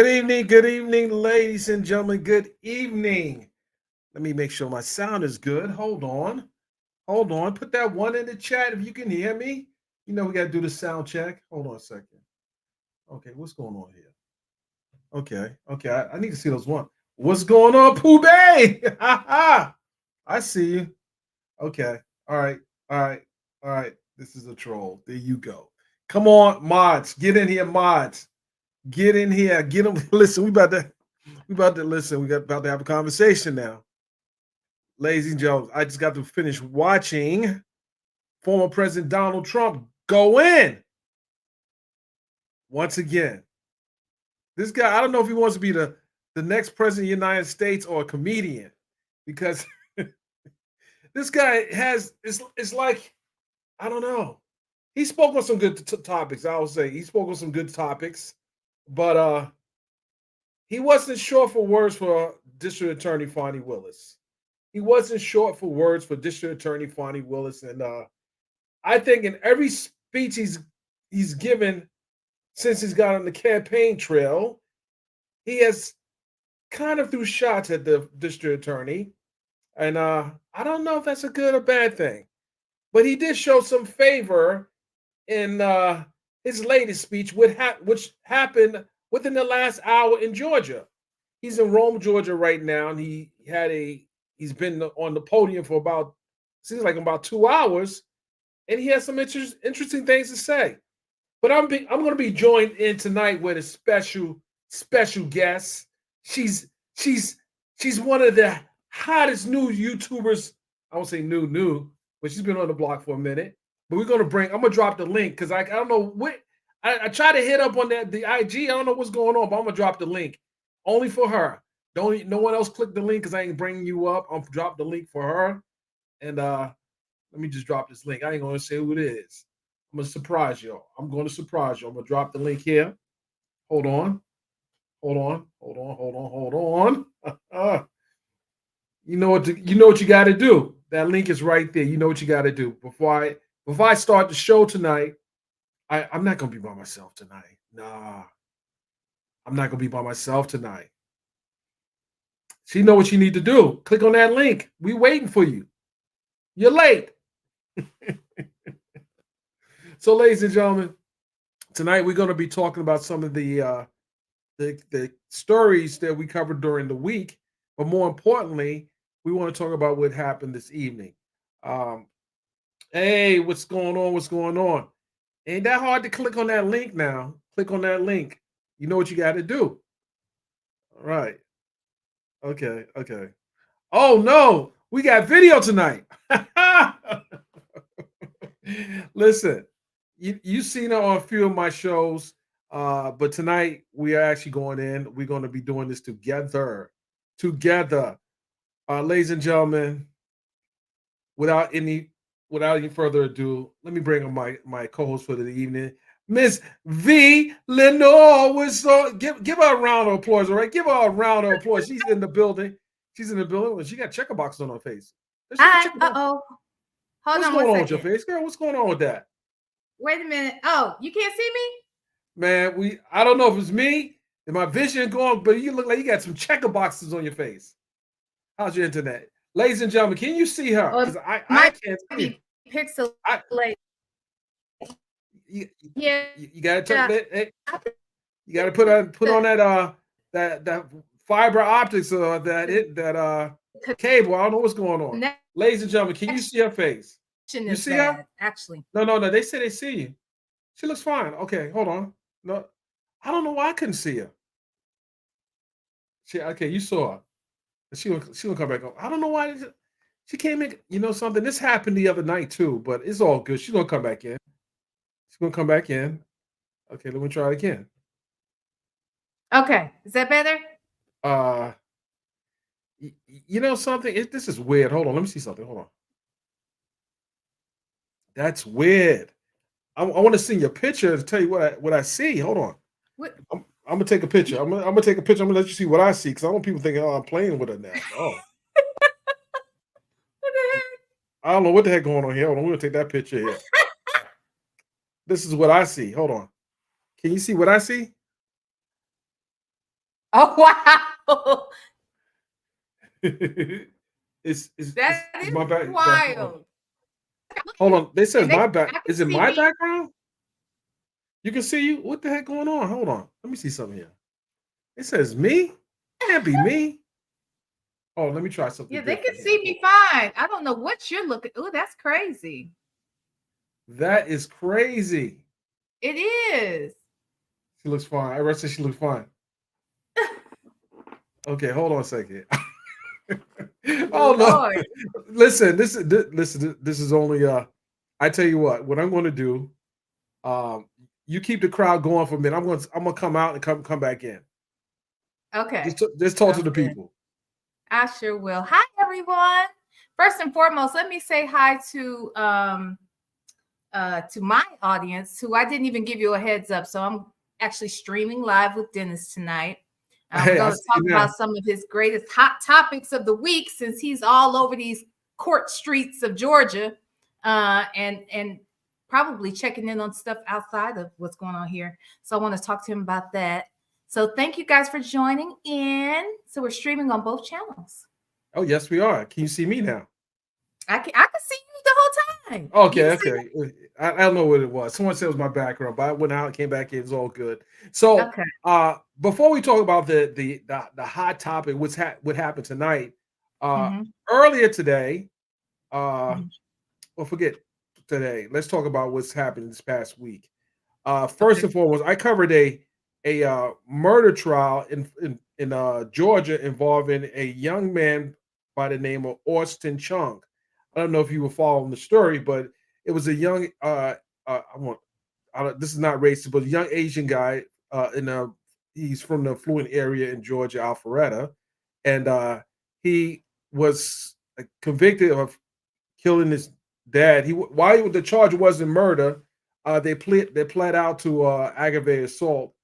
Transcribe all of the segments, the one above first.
good evening, ladies and gentlemen. Good evening. Let me make sure my sound is good. Hold on. Put that one in the chat if you can hear me. You know we got to do the sound check. Hold on a second. Okay, what's going on here? Okay. I need to see those one. What's going on, Pooh Bay? I see you. Okay. All right. All right. All right. This is a troll. There you go. Come on, mods. Get in here, mods. Get in here. Get them. Listen, we about to listen. About to have a conversation now. Ladies and gentlemen, I just got to finish watching former President Donald Trump go in once again. This guy, I don't know if he wants to be the next president of the United States or a comedian, because this guy it's like, I don't know. He spoke on some good topics. I will say he spoke on some good topics, but he wasn't short for words for District Attorney Fani Willis. He wasn't short for words for District Attorney Fani Willis, and I think in every speech he's given since he's got on the campaign trail, he has kind of threw shots at the district attorney, and I don't know if that's a good or bad thing, but he did show some favor in his latest speech, which happened within the last hour in Georgia. He's in Rome, Georgia, right now, and he's been on the podium for seems like about 2 hours, and he has some interesting things to say. But I'm going to be joined in tonight with a special guest. She's one of the hottest new YouTubers. I won't say new, but she's been on the block for a minute. But I'm gonna drop the link because I don't know what I try to hit up on the IG. I don't know what's going on, but I'm gonna drop the link only for her. No one else click the link because I ain't bringing you up. I'm drop the link for her, and let me just drop this link. I ain't gonna say who it is. I'm gonna surprise y'all. I'm gonna surprise you. I'm gonna drop the link here. Hold on. You know what you got to do. That link is right there. You know what you got to do. Before I start the show tonight, I'm not gonna be by myself tonight. Nah, I'm not gonna be by myself tonight. So you know what you need to do. Click on that link. We waiting for you. You're late. So, ladies and gentlemen, tonight we're going to be talking about some of the stories that we covered during the week, but more importantly, we want to talk about what happened this evening. Hey, what's going on? What's going on? Ain't that hard to click on that link now? Click on that link. You know what you got to do. All right. Okay. Oh no, we got video tonight. Listen, you've seen it on a few of my shows, but tonight we are actually going in. We're going to be doing this together. Ladies and gentlemen, without any further ado, let me bring on my co-host for the evening, Miss V. Lenore. Give her a round of applause, all right? Give her a round of applause. She's in the building. She got checker boxes on her face. Hold What's on going one on with your second. face, girl? What's going on with that? Wait a minute. Oh, you can't see me? Man, I don't know if it's me and my vision going, but you look like you got some checker boxes on your face. How's your internet? Ladies and gentlemen, can you see her? Because I can't see. Pixelated. You gotta turn that. Hey, you gotta put on that fiber optics or that cable. I don't know what's going on. Ladies and gentlemen, can you see her face? You see her? Actually. No. They say they see you. She looks fine. Okay, hold on. No, I don't know why I couldn't see her. Okay, you saw her. She will come back up. I don't know why she came in. You know something? This happened the other night too, but it's all good. She's gonna come back in. She's gonna come back in. Okay, let me try it again. Okay, is that better? You know something? This is weird. Hold on, let me see something. Hold on. That's weird. I want to see your picture to tell you what I see. Hold on. What? I'm gonna take a picture. I'm gonna take a picture. I'm gonna let you see what I see because I don't want people thinking, oh, I'm playing with her now. Oh. What the heck? I don't know what the heck going on here. Hold on, we're gonna take that picture here. This is what I see. Hold on. Can you see what I see? Oh wow. Is That is my background? wild. Look Hold at on. They says and my back. I can Is it see my me. background? You can see you. What the heck going on? Hold on. Let me see something here. It says me. Can't be me. Oh, let me try something Yeah, they can different here. see me fine. I don't know what you're looking. Oh, that's crazy. That is crazy. It is. She looks fine. I said she looks fine. Okay, hold on a second. Oh no. Lord. Listen, this is only I tell you what I'm going to do, you keep the crowd going for a minute. I'm going to come out and come back in. Okay. Just talk to Sounds the good. people. I sure will. Hi, everyone. First and foremost, let me say hi to my audience, who I didn't even give you a heads up. So I'm actually streaming live with Dennis tonight. We're Hey, I going to see talk you now. about some of his greatest hot topics of the week, since he's all over these court streets of Georgia, and probably checking in on stuff outside of what's going on here. So I want to talk to him about that. So thank you guys for joining in. So we're streaming on both channels. Oh, yes, we are. Can you see me now? I can see you the whole time. Okay, okay. I don't know what it was. Someone said it was my background, but I went out and came back in. It's all good. So, Okay. before we talk about the hot topic, what happened tonight? Mm-hmm. Earlier today, uh, Mm-hmm. well, forget today. Let's talk about what's happened this past week. First Okay. and foremost, I covered a murder trial in Georgia involving a young man by the name of Austin Chung. I don't know if you were following the story, but it was a young this is not racist, but a young Asian guy in he's from the affluent area in Georgia, Alpharetta, and he was convicted of killing his dad. The charge wasn't murder. They pled out to aggravated assault.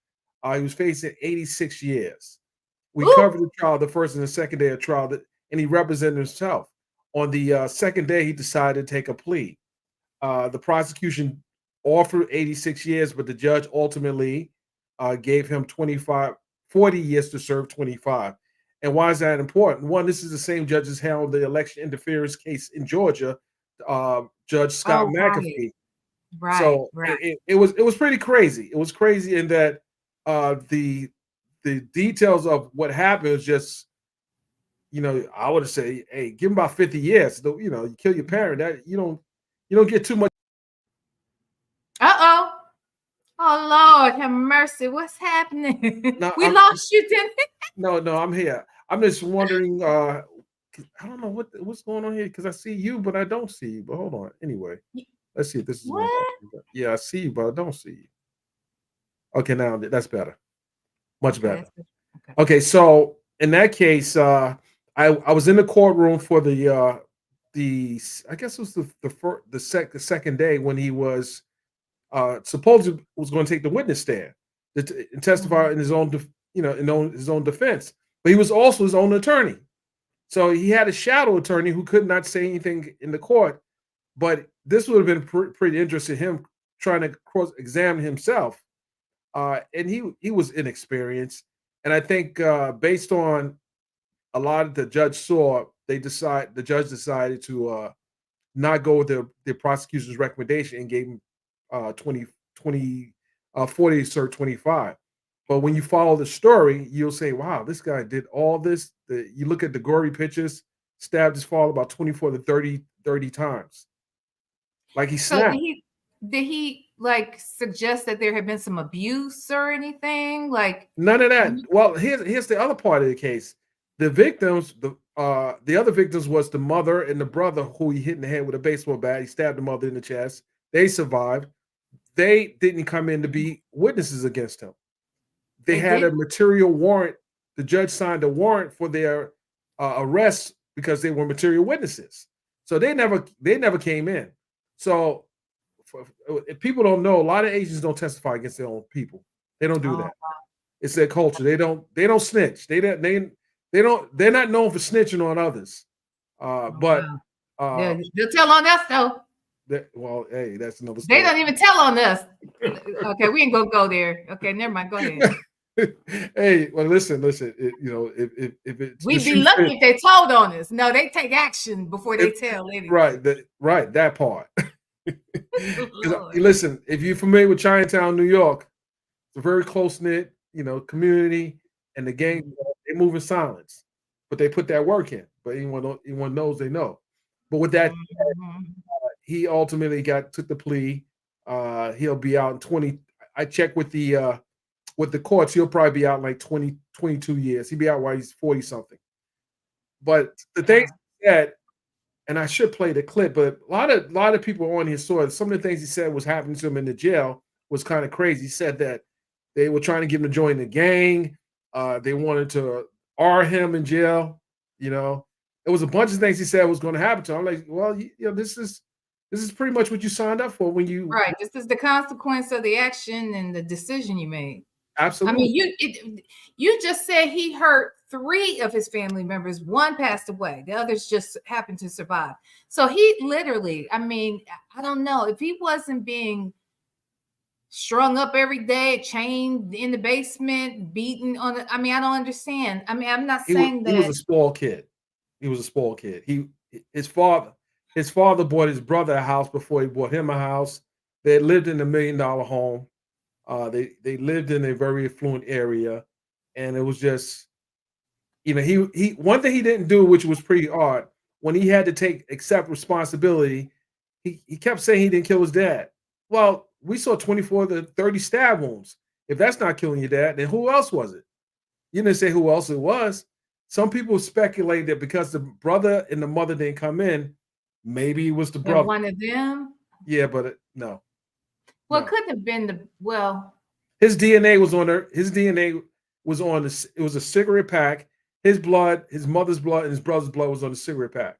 He was facing 86 years. We Ooh. covered the trial, the first and the second day of trial, and he represented himself. On the second day, he decided to take a plea. The prosecution offered 86 years, but the judge ultimately gave him 40 years to serve 25. And why is that important? One, this is the same judge as handled the election interference case in Georgia, Judge Scott Oh, right. McAfee. Right. So Right. it was pretty crazy. It was crazy in that the details of what happened was just, I would say, hey, give him about 50 years. You kill your parent, that you don't get too much. Uh-oh. Oh, Lord, have mercy. What's happening? No, We lost you, didn't no, I'm here. I'm just wondering. I don't know what's going on here because I see you, but I don't see you. But hold on. Anyway, we? let's see if this is going to What? help. Yeah, I see you, but I don't see you. Okay, now that's better. Much Okay, better. that's good. Okay. Okay, so in that case, I was in the courtroom for the I guess it was the second day when he was supposedly was going to take the witness stand and testify Mhm. in his own his own defense, but he was also his own attorney. So he had a shadow attorney who could not say anything in the court. But this would have been pretty interesting, him trying to cross-examine himself, and he was inexperienced. And I think based on a lot of the judge saw, the judge decided to not go with the prosecution's recommendation and gave him 20 20 40 cert 25. But when you follow the story, you'll say, wow, this guy did all this. You look at the gory pictures, stabbed his father about 24 to 30 times. Like he So snapped. did he like suggest that there had been some abuse or anything? Like, None of that. Well, here's the other part of the case. The victims, the other victims was the mother and the brother who he hit in the head with a baseball bat. He stabbed the mother in the chest. They survived. They didn't come in to be witnesses against him. They they had a did? material warrant. The judge signed a warrant for their arrest because they were material witnesses. So they never came in. So if people don't know, a lot of Asians don't testify against their own people. They don't do Oh, that. It's their culture. They don't snitch. They're not known for snitching on others. But wow. uh They'll tell on us though. well, hey, that's another They story. don't even tell on us. Okay, we ain't gonna go there. Okay, never mind. Go ahead. Hey, well, listen. If it's the We'd be shoe lucky fit, if they told on us. No, they take action before they if, tell anything. right, that part. Because Lord. listen, if you're familiar with Chinatown, New York, it's a very close knit, community, and the gang Mhm. they move in silence, but they put that work in. But anyone knows they know. But with that, Mhm. he ultimately took the plea. He'll be out in 20. I checked with the courts. He'll probably be out in like 20, 22 years. He'll be out while he's 40 something. But the things Yeah. he said, and I should play the clip, but a lot of people on his saw it. Some of the things he said was happening to him in the jail was kind of crazy. He said that they were trying to get him to join the gang. They wanted to R him in jail. You know, it was a bunch of things he said was going to happen to him. I'm like, well, this is pretty much what you signed up for when you Right. This is the consequence of the action and the decision you made. I absolutely. mean, you just said he hurt three of his family members. One passed away. The others just happened to survive. So he literally, I mean, I don't know if he wasn't being strung up every day, chained in the basement, beaten on the, I mean, I don't understand. I mean, I'm not saying He was that. a spoiled kid. He was a spoiled kid. His father bought his brother a house before he bought him a house. They had lived in a $1 million home. They lived in a very affluent area, and it was just he one thing he didn't do, which was pretty odd, when he had to accept responsibility. He kept saying he didn't kill his dad. Well, we saw 24 to 30 stab wounds. If that's not killing your dad, then who else was it? You didn't say who else it was. Some people speculate that because the brother and the mother didn't come in, maybe it was the And brother. one of them, Yeah, but no, well, it no. couldn't have been well, His DNA was on her. His DNA was on this. It was a cigarette pack. His blood, his mother's blood, and his brother's blood was on the cigarette pack.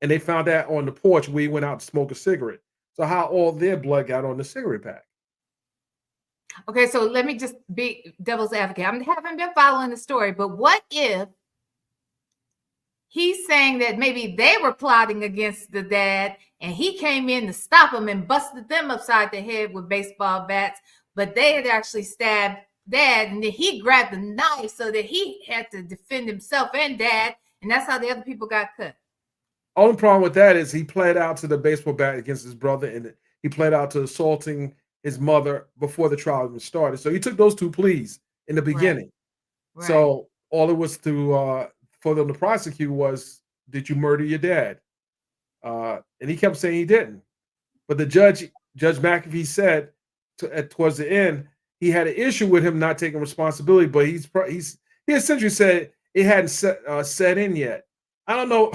And they found that on the porch where he went out to smoke a cigarette. So how all their blood got on the cigarette pack? okay, so let me just be devil's advocate. I haven't been following the story, but what if he's saying that maybe they were plotting against the dad and he came in to stop them and busted them upside the head with baseball bats, but they had actually stabbed dad and then he grabbed the knife so that he had to defend himself and dad, and that's how the other people got cut. Only problem with that is he pled out to the baseball bat against his brother, and he pled out to assaulting his mother before the trial even started. So he took those two pleas in the Right, beginning. right. So all it was for them to prosecute was, did you murder your dad? And he kept saying he didn't. But Judge McAfee said towards the end, he had an issue with him not taking responsibility, but he essentially said it hadn't set in yet. I don't know.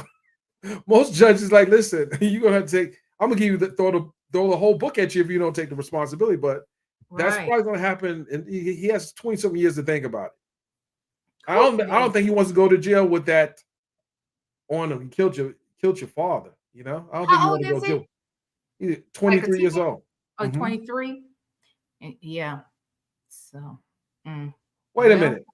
Most judges like, listen, you're gonna have to take. I'm gonna give you throw the whole book at you if you don't take the responsibility. But that's Right. probably gonna happen, and he has 20-something years to think about it. I don't Hopefully. think he wants to go to jail with that on him. He killed your father. I don't think you How want old to go is to he? jail. He's Like a 23 years teenager? old. Oh, Mhm. 23? Yeah. So, mm, Wait a well, minute,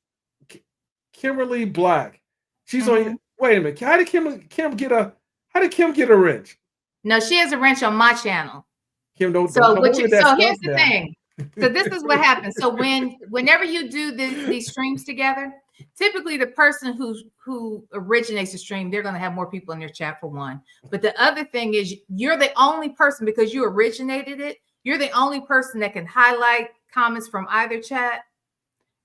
Ki- Kimberly Black. She's on. mhm. Wait a minute. How did Kim get a wrench? No, she has a wrench on my channel. Kim, don't So come over with that here's stuff the now. thing. So this is what happens. So whenever you do these streams together, typically the person who originates the stream, they're going to have more people in their chat for one. But the other thing is you're the only person, because you originated it, you're the only person that can highlight comments from either chat.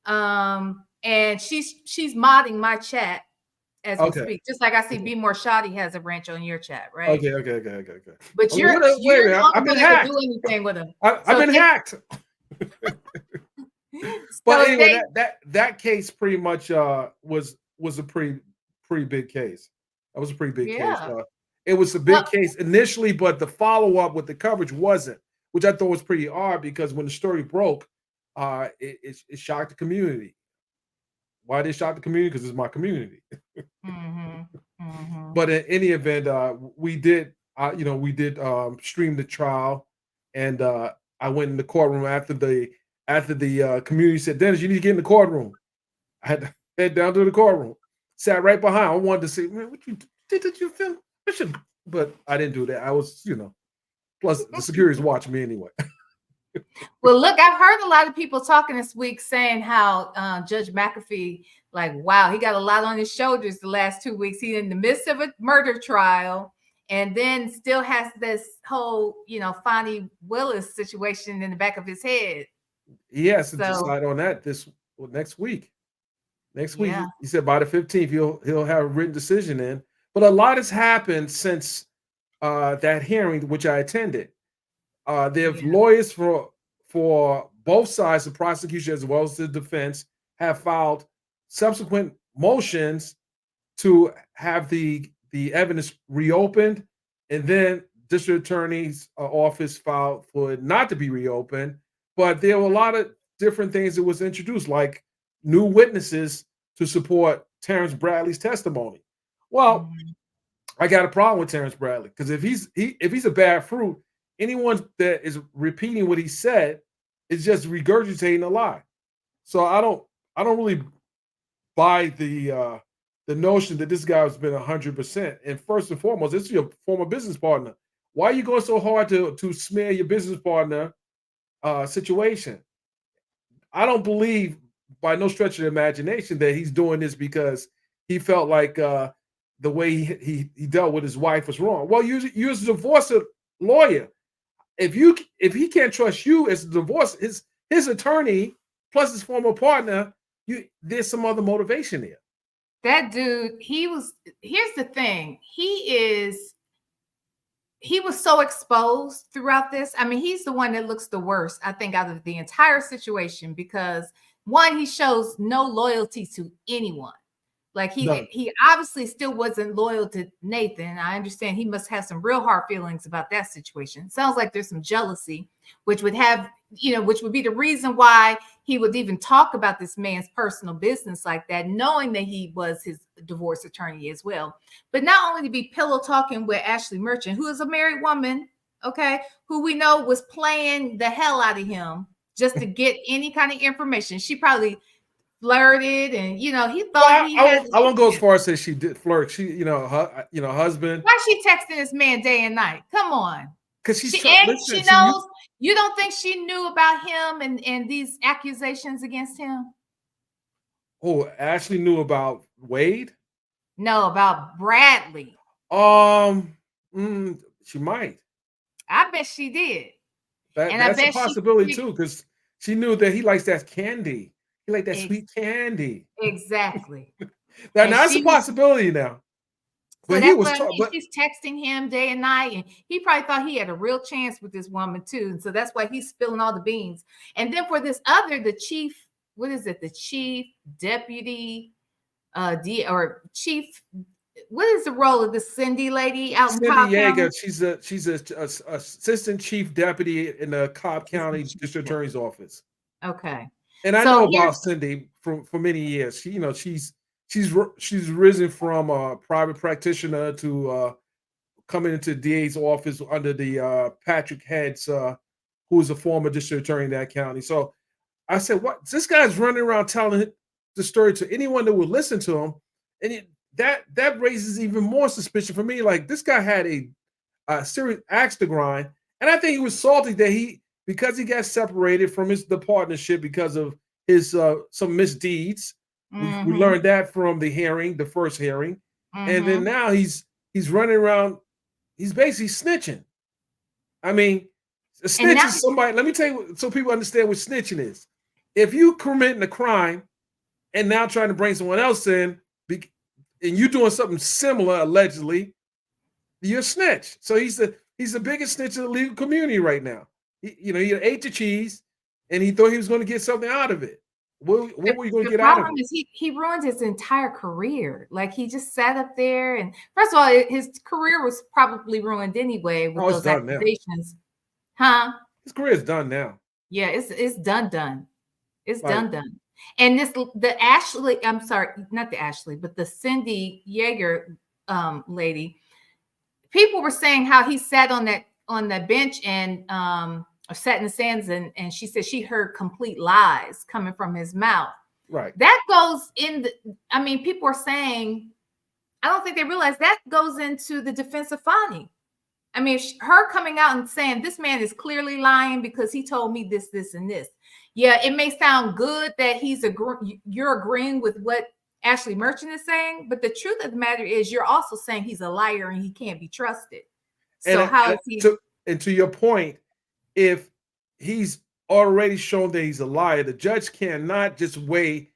And she's modding my chat as we Okay. speak. Just like I see Okay. B More Shoddy has a wrench on your chat, right? Okay. But Okay, wait a you're minute. the I've only been one that can hacked. do anything with them. I've So been hacked. But so if anyway, they that case pretty much was a pretty big case. That was a pretty big case. yeah. It was a Well, big case initially, but the follow up with the coverage wasn't, which I thought was pretty odd because when the story broke, it shocked the community. Why did it shock the community? Because it's my community. mhm, mhm. But in any event, we did stream the trial, and I went in the courtroom after the community said, "Dennis, you need to get in the courtroom." I had to head down to the courtroom, sat right behind. I wanted to say, "Man, what you did you film?" But I didn't do that. I was, plus the security's watching me anyway. Well, look, I've heard a lot of people talking this week saying how Judge McAfee, like, wow, he got a lot on his shoulders the last 2 weeks. He's in the midst of a murder trial, and then still has this whole, Fani Willis situation in the back of his head. He has to So, decide on that next week. Next week, yeah, he said by the 15th he'll have a written decision in. But a lot has happened since that hearing, which I attended. There's yeah. lawyers for both sides, the prosecution as well as the defense, have filed subsequent motions to have the evidence reopened, and then district attorney's office filed for it not to be reopened. But there were a lot of different things that was introduced, like new witnesses to support Terrence Bradley's testimony. Well, Mhm. I got a problem with Terrence Bradley because if he's a bad fruit, anyone that is repeating what he said is just regurgitating a lie. So I don't really buy the notion that this guy has been 100%. And first and foremost, this is your former business partner. Why are you going so hard to smear your business partner situation? I don't believe by no stretch of the imagination that he's doing this because he felt like the way he dealt with his wife was wrong. Well, you're a divorce lawyer. If he can't trust you as a divorce, his attorney plus his former partner, there's some other motivation there. That dude, here's the thing. He was so exposed throughout this. I mean, he's the one that looks the worst, I think, out of the entire situation because one, he shows no loyalty to anyone. Like None. he obviously still wasn't loyal to Nathan. I understand he must have some real hard feelings about that situation. Sounds like there's some jealousy, which would be the reason why he would even talk about this man's personal business like that, knowing that he was his divorce attorney as well. But not only to be pillow talking with Ashley Merchant, who is a married woman, okay, who we know was playing the hell out of him just to get any kind of information. She probably flirted, and he thought he had. I won't go as far as say she did flirt. She, her husband. Why she texting this man day and night? Come on. Because she's she knows. You don't think she knew about him and these accusations against him? Oh, Ashley knew about Wade? No, about Bradley. She might. I bet she did. That's a possibility too, because she knew that he likes that candy. He like that sweet candy. Exactly. Now that's a possibility now. So but she's texting him day and night, and he probably thought he had a real chance with this woman too. And so that's why he's spilling all the beans. And then for this other, the chief, what is it? The chief deputy, chief. What is the role of this Cindy lady out in Cobb County? She's a assistant chief deputy in the Cobb County District Attorney's Office. Okay. And I know about Cindy for many years. She's risen from a private practitioner to coming into DA's office under the Patrick Heads, who is a former district attorney in that county. So I said, "What? This guy's running around telling the story to anyone that would listen to him," and that raises even more suspicion for me. Like this guy had a serious axe to grind, and I think he was salty that because he got separated from the partnership because of his some misdeeds. We learned that from the first hearing, and then now he's running around. He's basically snitching. I mean, a snitch is somebody. Let me tell you, so people understand what snitching is. If you committing a crime and now trying to bring someone else in, and you doing something similar allegedly, you're a snitch. So he's the biggest snitch in the legal community right now. He ate the cheese, and he thought he was going to get something out of it. What were you going to get out of it? The problem is he ruined his entire career. Like he just sat up there, and first of all, his career was probably ruined anyway with those accusations. Huh? His career is done now. Yeah, it's done. It's done. And the Ashley, I'm sorry, not the Ashley, but the Cindy Yeager lady. People were saying how he sat on that bench and or sat in the sands, and she said she heard complete lies coming from his mouth. Right. That goes people are saying, I don't think they realize that goes into the defense of Fani. I mean, her coming out and saying this man is clearly lying because he told me this, this, and this. Yeah, it may sound good that you're agreeing with what Ashley Merchant is saying, but the truth of the matter is you're also saying he's a liar and he can't be trusted. So how is he? And to your point, if he's already shown that he's a liar, the judge cannot just weigh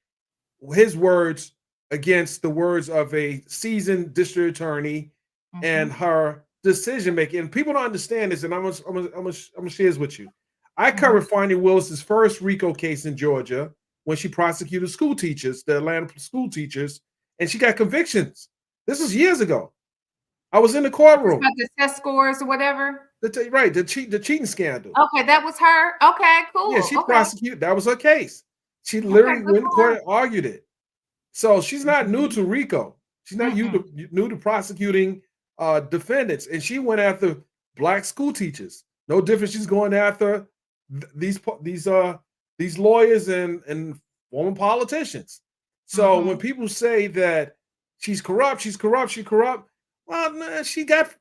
his words against the words of a seasoned district attorney and her decision making. And people don't understand this, and I'm gonna share this with you. I covered Fani Willis's first RICO case in Georgia when she prosecuted school teachers, the Atlanta school teachers, and she got convictions. This was years ago. I was in the courtroom. About the test scores or whatever. The cheating scandal. Okay, that was her. Okay, cool. Yeah, she prosecuted. That was her case. She literally went to court and argued it. So she's not new to RICO. She's not new to prosecuting defendants, and she went after black school teachers. No different. She's going after these lawyers and former politicians. So when people say that she's corrupt, well, no, she got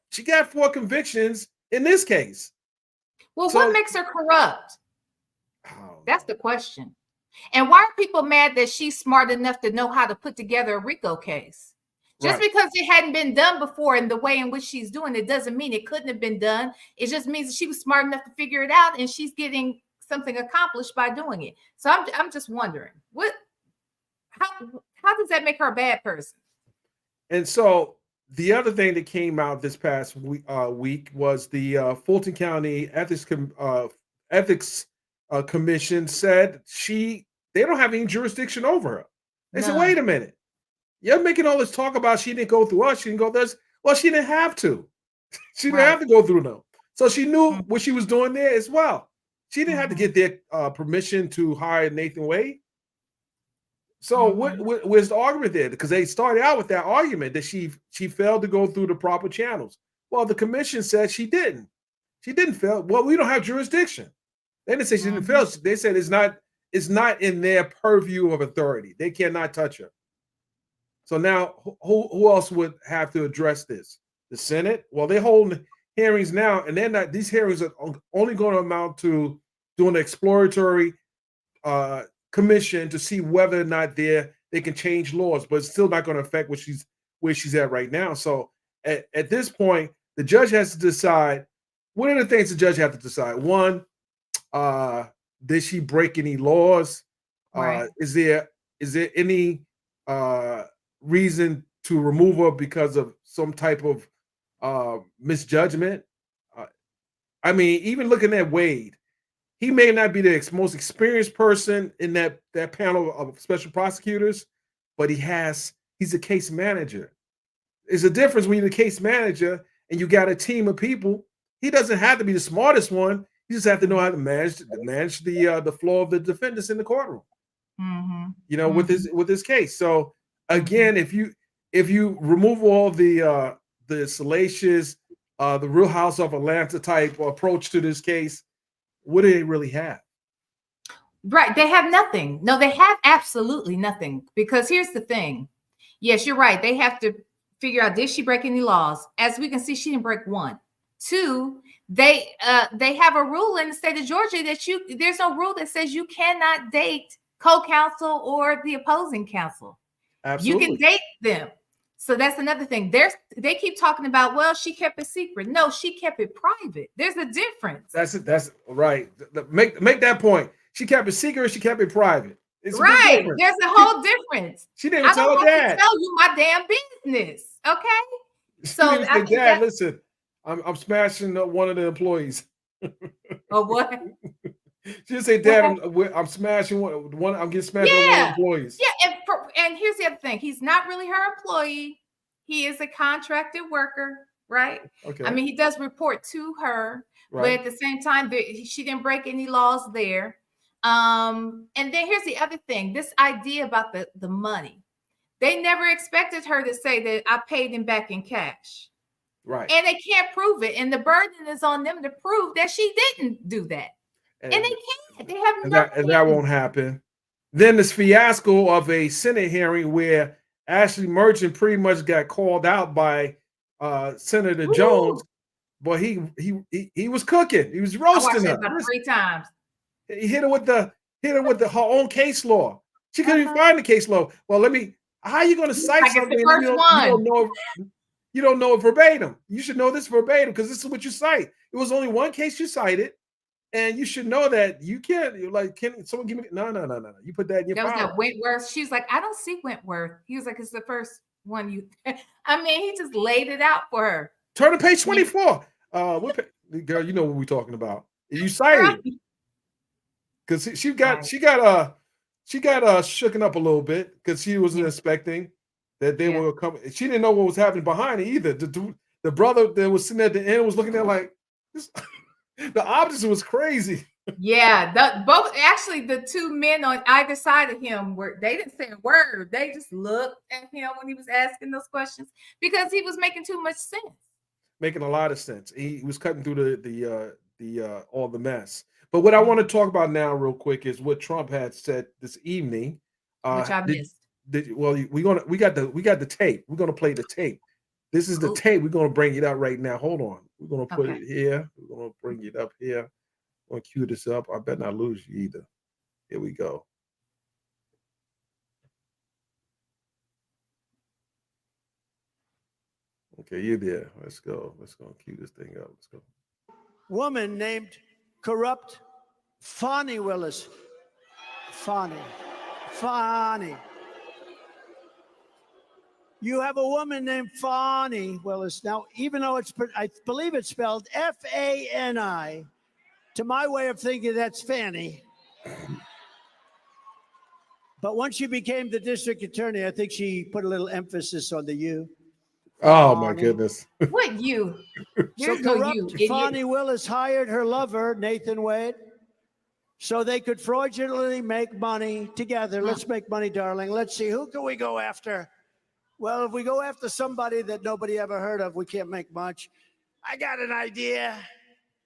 4 convictions in this case. Well, what makes her corrupt? That's the question. And why are people mad that she's smart enough to know how to put together a RICO case? Just because it hadn't been done before in the way in which she's doing it doesn't mean it couldn't have been done. It just means that she was smart enough to figure it out, and she's getting something accomplished by doing it. So I'm just wondering, how does that make her a bad person? And so the other thing that came out this past week was the Fulton County Ethics Commission said they don't have any jurisdiction over her. They said, wait a minute. You're making all this talk about she didn't go through us, she didn't go this. Well, she didn't have to. She didn't have to go through them. So she knew what she was doing there as well. She didn't have to get their permission to hire Nathan Wade. So where's the argument there? Because they started out with that argument that she failed to go through the proper channels. Well, the commission said she didn't. She didn't fail. Well, we don't have jurisdiction. They didn't say she didn't fail. They said it's not in their purview of authority. They cannot touch her. So now, who else would have to address this? The Senate? Well, they're holding hearings now, and they're not. These hearings are only going to amount to doing an exploratory commission to see whether or not they can change laws, but it's still not going to affect where she's at right now. So at this point, the judge has to decide. What are the things the judge has to decide? One, did she break any laws? Is there any reason to remove her because of some type of misjudgment? I mean, even looking at Wade, he may not be the most experienced person in that panel of special prosecutors, but he's a case manager. There's a difference when you're the case manager and you got a team of people. He doesn't have to be the smartest one. You just have to know how to manage the flow of the defendants in the courtroom. With this case. So again, if you remove all the salacious, the Real House of Atlanta type approach to this case, what do they really have? Right, they have nothing. No, they have absolutely nothing. Because here's the thing. Yes, you're right. They have to figure out, did she break any laws? As we can see, she didn't break one. Two, they have a rule in the state of Georgia that there's no rule that says you cannot date co-counsel or the opposing counsel. Absolutely. You can date them. So that's another thing. They keep talking about, well, she kept it secret. No, she kept it private. There's a difference. That's it. That's right. Make that point. She kept it secret. She kept it private. It's right. There's a whole difference. She didn't tell her dad. I don't have to tell you my damn business. Okay. So I think Dad, listen, I'm smashing one of the employees. Oh, what? She just say, Dad, I'm smashing one. I'm getting smashed by one of the employees. Yeah, and here's the other thing. He's not really her employee. He is a contracted worker, right? Okay. I mean, he does report to her, but at the same time, she didn't break any laws there. And then here's the other thing. This idea about the money. They never expected her to say that I paid him back in cash. Right. And they can't prove it. And the burden is on them to prove that she didn't do that. And they can't. They have no. And that won't happen. Then this fiasco of a Senate hearing where Ashley Merchant pretty much got called out by Senator Jones Boy, he was cooking. He was I watched roasting it her. about 3 times. He hit her with her own case law. She couldn't even find the case law. Well, how are you going to cite Like it's something the and then first one. you don't know it verbatim? You should know this verbatim because this is what you cite. It was only one case you cited, and you should know that you can't. You're like, can someone give me? No. You put that in your There was file. that Wentworth. She's like, I don't see Wentworth. He was like, it's the first one you. I mean, he just laid it out for her. Turn to page 24. Girl, you know what we're talking about. You cited it because she got shooken up a little bit because she wasn't expecting that they were coming. She didn't know what was happening behind it either. The brother that was sitting at the end was looking at like this. The opposite was crazy. Yeah, the 2 men on either side of him they didn't say a word. They just looked at him when he was asking those questions because he was making too much sense. Making a lot of sense. He was cutting through the all the mess. But what I want to talk about now, real quick, is what Trump had said this evening, which I missed. We got the tape. We're gonna play the tape. This is the tape. We're gonna bring it up right now. Hold on. We're gonna put it here. We're gonna bring it up here. I'm gonna cue this up. I bet not lose you either. Here we go. Okay, you're there. Let's go. Let's go cue this thing up. Let's go. Woman named corrupt Fani Willis. Fani. You have a woman named Fani Willis. Now, even though I believe it's spelled F-A-N-I, to my way of thinking, that's Fanny. But once she became the district attorney, I think she put a little emphasis on the U. Oh, my goodness. What you? So corrupt Fani Willis hired her lover, Nathan Wade, so they could fraudulently make money together. Let's make money, darling. Let's see, who can we go after? Well, if we go after somebody that nobody ever heard of, we can't make much. I got an idea.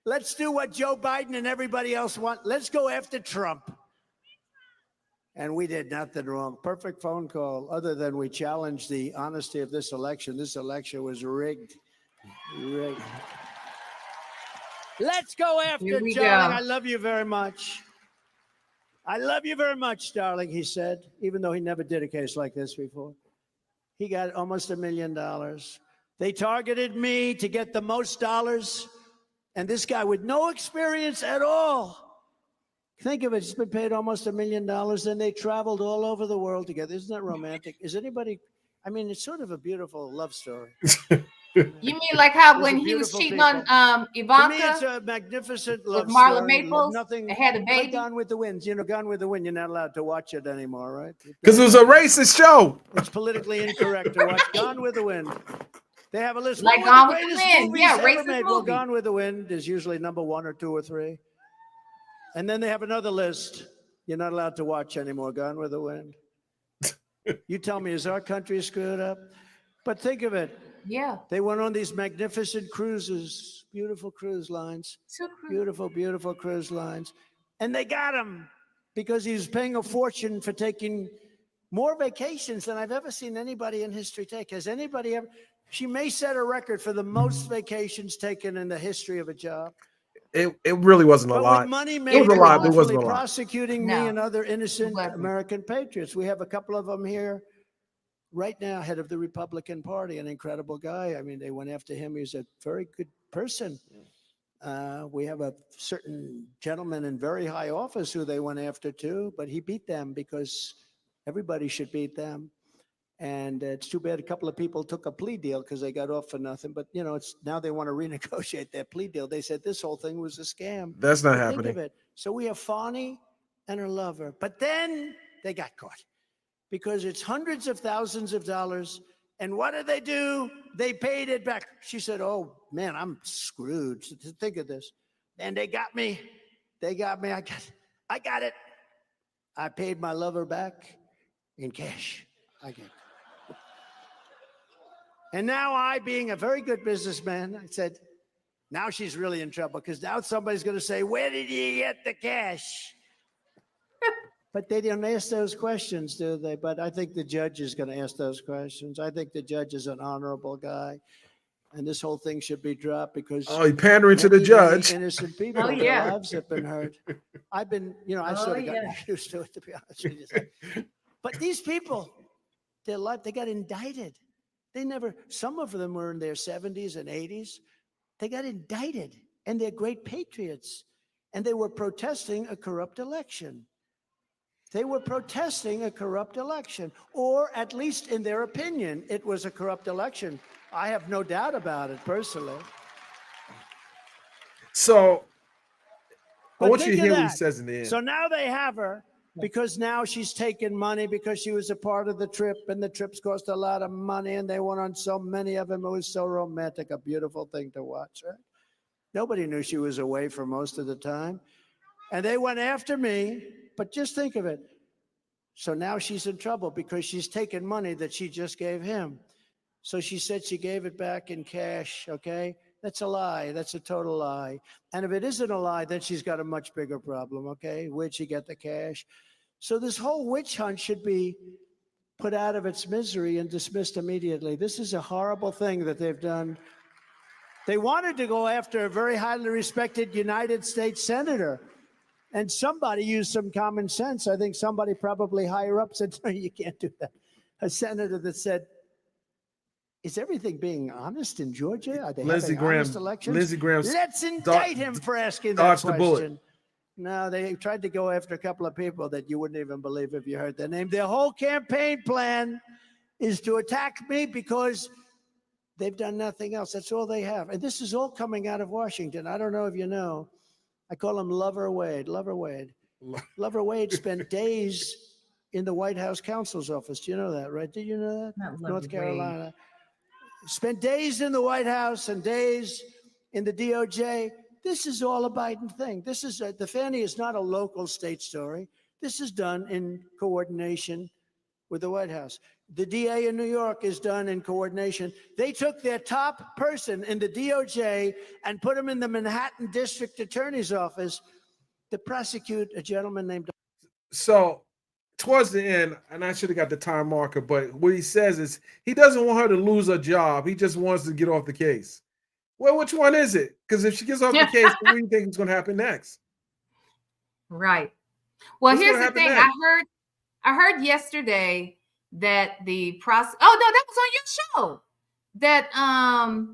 Let's do what Joe Biden and everybody else want. Let's go after Trump. And we did nothing wrong. Perfect phone call, other than we challenged the honesty of this election. This election was rigged. Let's go after darling. I love you very much. I love you very much, darling, he said, even though he never did a case like this before. He got almost $1 million. They targeted me to get the most dollars. And this guy with no experience at all. Think of it, he's been paid almost $1 million, and they traveled all over the world together. Isn't that romantic? Is anybody, I mean, it's sort of a beautiful love story. You mean like how when he was cheating on Ivanka? To me, it's a magnificent love with Marla story. Maples, Nothing. they had a baby. Gone with the Wind. You know, Gone with the Wind, you're not allowed to watch it anymore, right? Because it was a racist show. It's politically incorrect to watch Gone with the Wind. They have a list like Gone with the Wind. Yeah, racist movie. Well, Gone with the Wind is usually number 1 or 2 or 3. And then they have another list you're not allowed to watch anymore, Gone with the Wind. You tell me, is our country screwed up? But think of it. Yeah. They went on these magnificent cruises, beautiful cruise lines. Beautiful, beautiful cruise lines. And they got him because he was paying a fortune for taking more vacations than I've ever seen anybody in history take. Has anybody ever? She may set a record for the most vacations taken in the history of a job. It really wasn't a lot. Money made, it was a lot. It wasn't a lot. Prosecuting me and other innocent American patriots. We have a couple of them here right now, head of the Republican Party, an incredible guy. I mean, they went after him. He's a very good person. We have a certain gentleman in very high office who they went after too, but he beat them because everybody should beat them. And it's too bad a couple of people took a plea deal because they got off for nothing. But, you know, it's now they want to renegotiate their plea deal. They said this whole thing was a scam. That's not happening. Think of it. So we have Fani and her lover. But then they got caught because it's hundreds of thousands of dollars. And what did they do? They paid it back. She said, oh, man, I'm screwed. Think of this. And they got me. They got me. I got it. I paid my lover back in cash. I get it. And now I, being a very good businessman, I said, now she's really in trouble because now somebody's going to say, where did you get the cash? But they don't ask those questions, do they? But I think the judge is going to ask those questions. I think the judge is an honorable guy. And this whole thing should be dropped because he pandering to the many judge. innocent people, Oh, their yeah. lives have been hurt. I've been, I sort of got used to it, to be honest with you. But these people, their life, they got indicted. Some of them were in their 70s and 80s. They got indicted, and they're great patriots. And they were protesting a corrupt election. They were protesting a corrupt election, or at least in their opinion, it was a corrupt election. I have no doubt about it personally. So, I want you to think of hear what he that. says in the end. So now they have her because now she's taken money because she was a part of the trip, and the trips cost a lot of money, and they went on so many of them. It was so romantic, a beautiful thing to watch, right? Nobody knew she was away for most of the time. And they went after me, but just think of it. So now she's in trouble because she's taken money that she just gave him. So she said she gave it back in cash, okay? That's a lie. That's a total lie. And if it isn't a lie, then she's got a much bigger problem, okay? Where'd she get the cash? So this whole witch hunt should be put out of its misery and dismissed immediately. This is a horrible thing that they've done. They wanted to go after a very highly respected United States senator. And somebody used some common sense. I think somebody probably higher up said, no, you can't do that. A senator that said, is everything being honest in Georgia? Are they having honest elections? Lindsey Graham. Let's indict him for asking that question. The bullet. No, they tried to go after a couple of people that you wouldn't even believe if you heard their name. Their whole campaign plan is to attack me because they've done nothing else. That's all they have. And this is all coming out of Washington. I don't know if you know. I call him Lover Wade. Lover Wade. Lover Wade spent days in the White House counsel's office. Do you know that, right? Did you know that? North Carolina. Spent days in the White House and days in the DOJ. This is all a Biden thing. This is the Fani is not a local state story. This is done in coordination with the White House. The DA in New York is done in coordination. They took their top person in the DOJ and put him in the Manhattan District Attorney's Office to prosecute a gentleman named. So, towards the end, and I should have got the time marker, but what he says is he doesn't want her to lose her job. He just wants to get off the case. Well, which one is it? Because if she gets off the case, what do you think is going to happen next? Right. Well, here's the thing. Next? I heard yesterday that that was on your show. That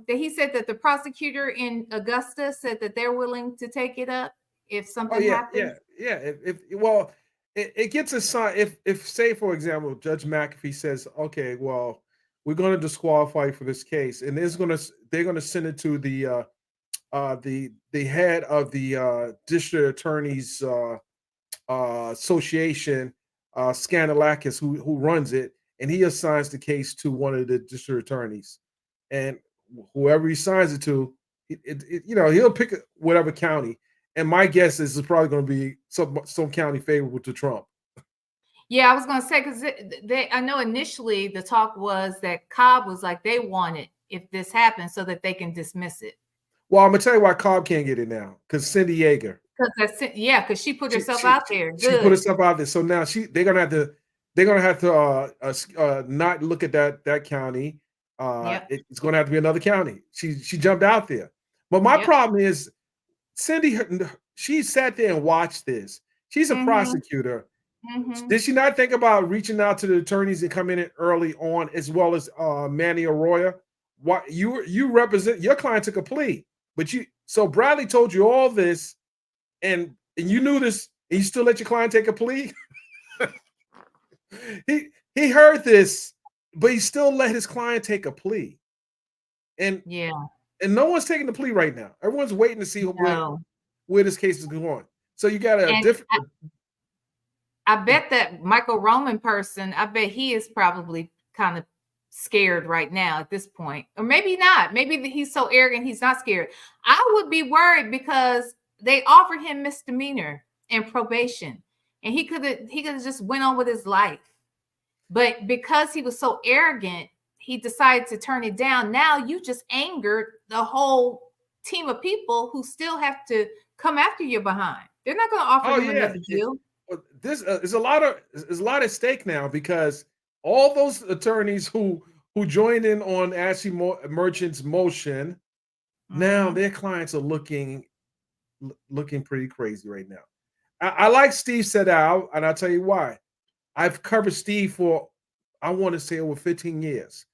he said that the prosecutor in Augusta said that they're willing to take it up if something happens. Yeah. It gets a sign. If say for example, Judge McAfee says, okay, well, we're going to disqualify you for this case, and they're going to send it to the head of the district attorneys association, Scandalakis, who runs it, and he assigns the case to one of the district attorneys, and whoever he assigns it to, he'll pick whatever county. And my guess is it's probably going to be some county favorable to Trump. Yeah, I was going to say, because I know initially the talk was that Cobb was like they want it if this happens so that they can dismiss it. Well, I'm gonna tell you why Cobb can't get it now, because Cindy Yeager. Because she put herself out there. Good. She put herself out there, so now they're gonna have to not look at that county. It's gonna have to be another county. She jumped out there, but my problem is Cindy. She sat there and watched this. She's a prosecutor. Mm-hmm. Did she not think about reaching out to the attorneys and coming in early on, as well as Manny Arroyo? What you represent? Your client took a plea, but so Bradley told you all this, and you knew this, and you still let your client take a plea. he heard this, but he still let his client take a plea, and no one's taking the plea right now. Everyone's waiting to see where this case is going. So you got a different. I bet that Michael Roman person, I bet he is probably kind of scared right now at this point. Or maybe not. Maybe he's so arrogant he's not scared. I would be worried because they offered him misdemeanor and probation. And he could have just went on with his life. But because he was so arrogant, he decided to turn it down. Now you just angered the whole team of people who still have to come after you behind. They're not going to offer him another deal. This is a lot at stake now, because all those attorneys who who joined in on Ashley Merchant's motion. Now their clients are looking pretty crazy right now. I like Steve Sedal, and I'll tell you why. I've covered Steve for, I want to say, over 15 years.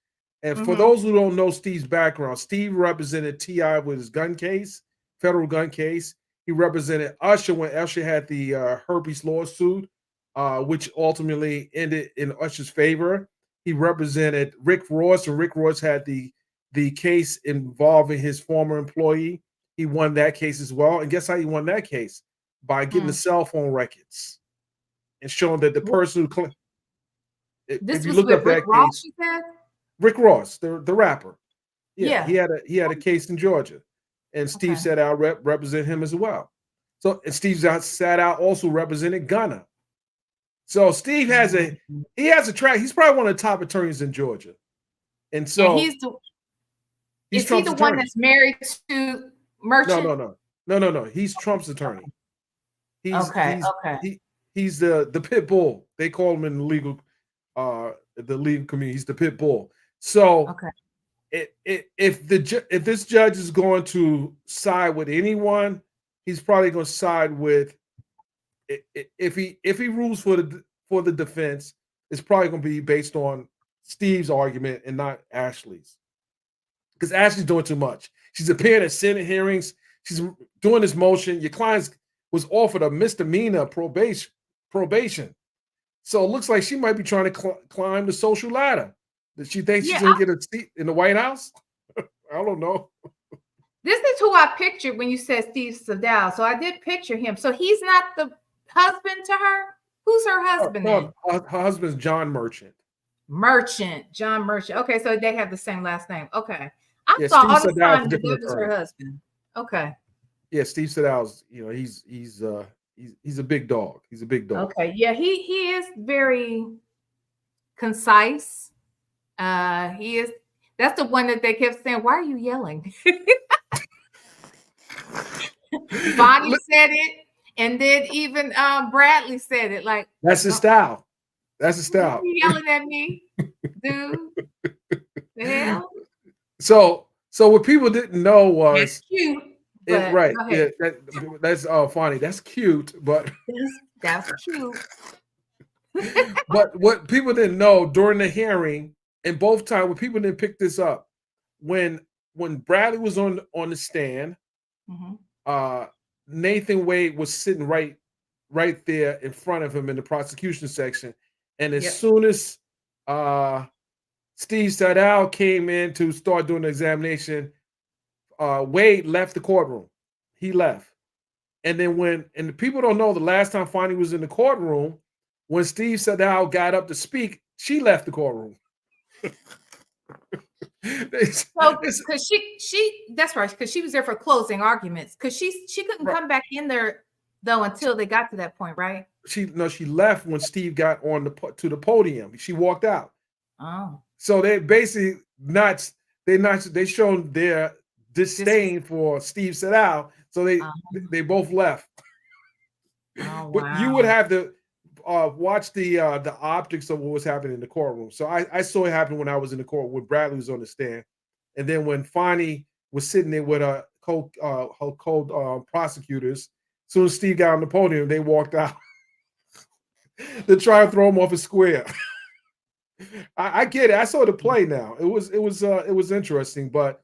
And for those who don't know Steve's background, Steve represented T.I. with his gun case, federal gun case. He represented Usher when Usher had the herpes lawsuit, which ultimately ended in Usher's favor. He represented Rick Ross, and Rick Ross had the case involving his former employee. He won that case as well. And guess how he won that case? By getting the cell phone records and showing that the person who this was with Rick Ross, you said? Rick Ross, the rapper. Yeah, he had a case in Georgia, and Steve Sedal represent him as well. So, and Steve Sedal also represented Gunna. So Steve has a track. He's probably one of the top attorneys in Georgia, and so is he the one that's married to Merchant? No. He's Trump's attorney. He's the pit bull. They call him in the legal community. He's the pit bull. So if this judge is going to side with anyone, he's probably going to side with, if he rules for the defense, it's probably going to be based on Steve's argument and not Ashley's, because Ashley's doing too much. She's appearing at Senate hearings. She's doing this motion. Your client was offered a misdemeanor probation. So it looks like she might be trying to climb the social ladder. Does she think she's going to get a seat in the White House? I don't know. This is who I pictured when you said Steve Sedal. So I did picture him. So he's not the husband to her? Who's her husband? Her husband's John Merchant. John Merchant. Okay, so they have the same last name. Okay. I thought all the time that was her husband. Okay. Yeah, Steve Sedal's, he's a big dog. He's a big dog. Okay. Yeah, he is very concise. He is. That's the one that they kept saying, "Why are you yelling?" Fani said it, and then even Bradley said it. Like, that's his style. That's his style. You yelling at me, dude? The hell? So what people didn't know was it's cute. Right. Yeah, that's funny. That's cute, but that's cute. But what people didn't know during the hearing, and both times when people didn't pick this up, when Bradley was on the stand, Nathan Wade was sitting right there in front of him in the prosecution section, and as soon as Steve Sedal came in to start doing the examination, Wade left the courtroom. He left. And then and the people don't know, the last time Fani was in the courtroom, when Steve Sedal got up to speak, she left the courtroom. Because she that's right, because she was there for closing arguments. Because she couldn't come back in there though until they got to that point, right? She left when Steve got to the podium. She walked out. Oh. So they basically they shown their disdain for Steve Sedal, so they both left. Oh, wow. But you would have to watch the optics of what was happening in the courtroom. So I saw it happen when I was in the court when Bradley was on the stand, and then when Fani was sitting there with her prosecutors. As soon as Steve got on the podium, they walked out to try and throw him off a square. I get it. I saw the play now. It was interesting, but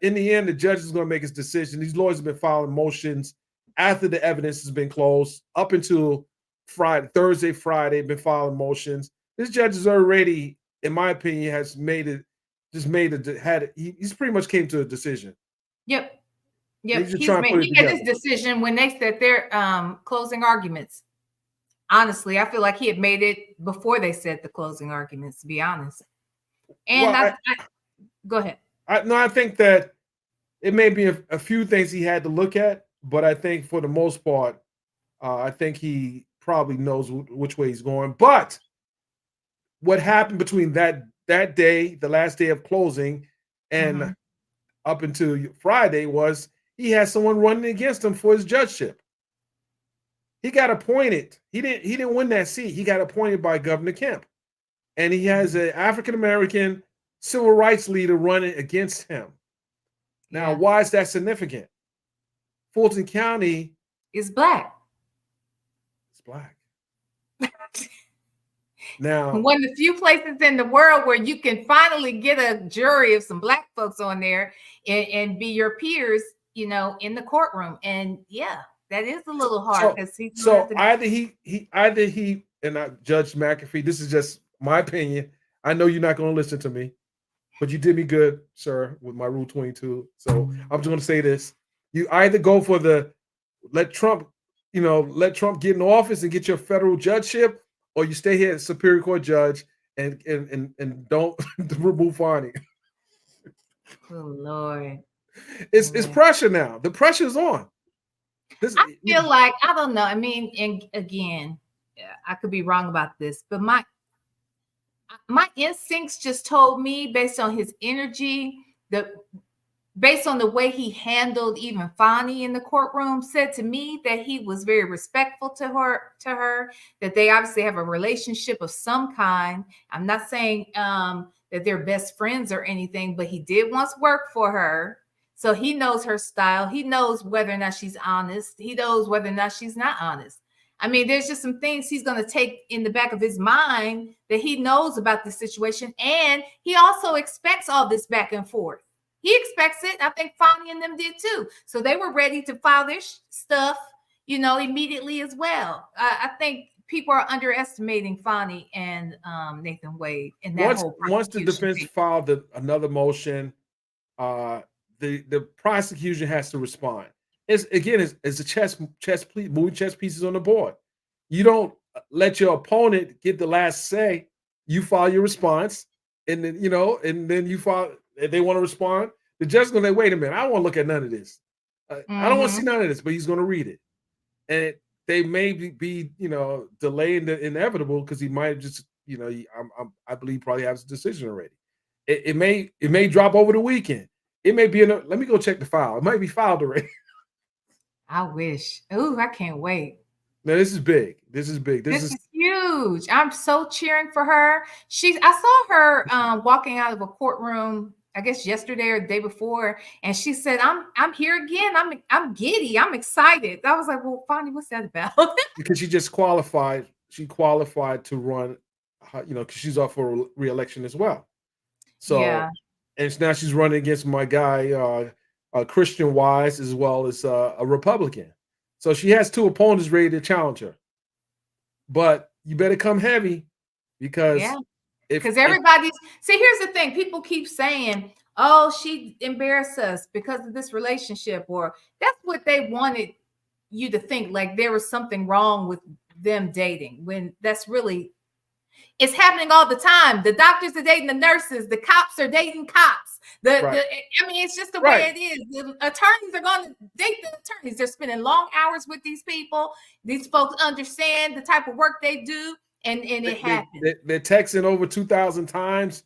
in the end, the judge is going to make his decision. These lawyers have been filing motions after the evidence has been closed up until Thursday, Friday, been filing motions. This judge is already, in my opinion, has he's pretty much came to a decision. He had his decision when they said their closing arguments. Honestly, I feel like he had made it before they said the closing arguments, to be honest. And go ahead. I think that it may be a few things he had to look at, but I think for the most part, I think he probably knows which way he's going. But what happened between that day, the last day of closing, and up until Friday was he had someone running against him for his judgeship. He got appointed. He didn't win that seat. He got appointed by Governor Kemp. And he has an African-American civil rights leader running against him. Now, Yeah. why is that significant? Fulton County Is black. is black. Now, one of the few places in the world where you can finally get a jury of some black folks on there and be your peers, you know, in the courtroom. And yeah, that is a little hard because either he and I, Judge McAfee, this is just my opinion. I know you're not going to listen to me, but you did me good, sir, with my Rule 22. So I'm just going to say this: you either go for let Trump get in office and get your federal judgeship, or you stay here as Superior Court judge and don't remove Fani. Oh Lord, it's pressure now. The pressure's on. I feel like, I don't know. I mean, and again, I could be wrong about this, but my instincts just told me, based on his energy, based on the way he handled even Fani in the courtroom, said to me that he was very respectful to her, that they obviously have a relationship of some kind. I'm not saying that they're best friends or anything, but he did once work for her. So he knows her style. He knows whether or not she's honest. He knows whether or not she's not honest. I mean, there's just some things he's going to take in the back of his mind that he knows about the situation. And he also expects all this back and forth. He expects it. I think Fani and them did too. So they were ready to file their stuff, you know, immediately as well. I think people are underestimating Fani and Nathan Wade in that whole prosecution. Once the defense filed another motion, the prosecution has to respond. It's a moving chess pieces on the board. You don't let your opponent get the last say. You file your response, and then you file. If they want to respond, the judge's going to say, wait a minute, I don't want to look at none of this. I don't want to see none of this, but he's going to read it. And they may be delaying the inevitable because he might just, I believe probably has a decision already. It may drop over the weekend. It may be let me go check the file. It might be filed already. I wish. Ooh, I can't wait. No, this is big. This is big. This is huge. I'm so cheering for her. I saw her walking out of a courtroom, I guess yesterday or the day before, and she said, "I'm here again. I'm giddy. I'm excited." I was like, "Well, Fani, what's that about?" Because she just qualified. She qualified to run, because she's up for re-election as well. So, yeah. And now she's running against my guy, Christian Wise, as well as a Republican. So she has two opponents ready to challenge her. But you better come heavy because here's the thing. People keep saying, oh, she embarrassed us because of this relationship, or that's what they wanted you to think, like there was something wrong with them dating, when that's really, it's happening all the time. The doctors are dating the nurses, the cops are dating cops. It's just the way it is. The attorneys are going to date the attorneys. They're spending long hours with these people. These folks understand the type of work they do, and it happens. They're texting over 2,000 times.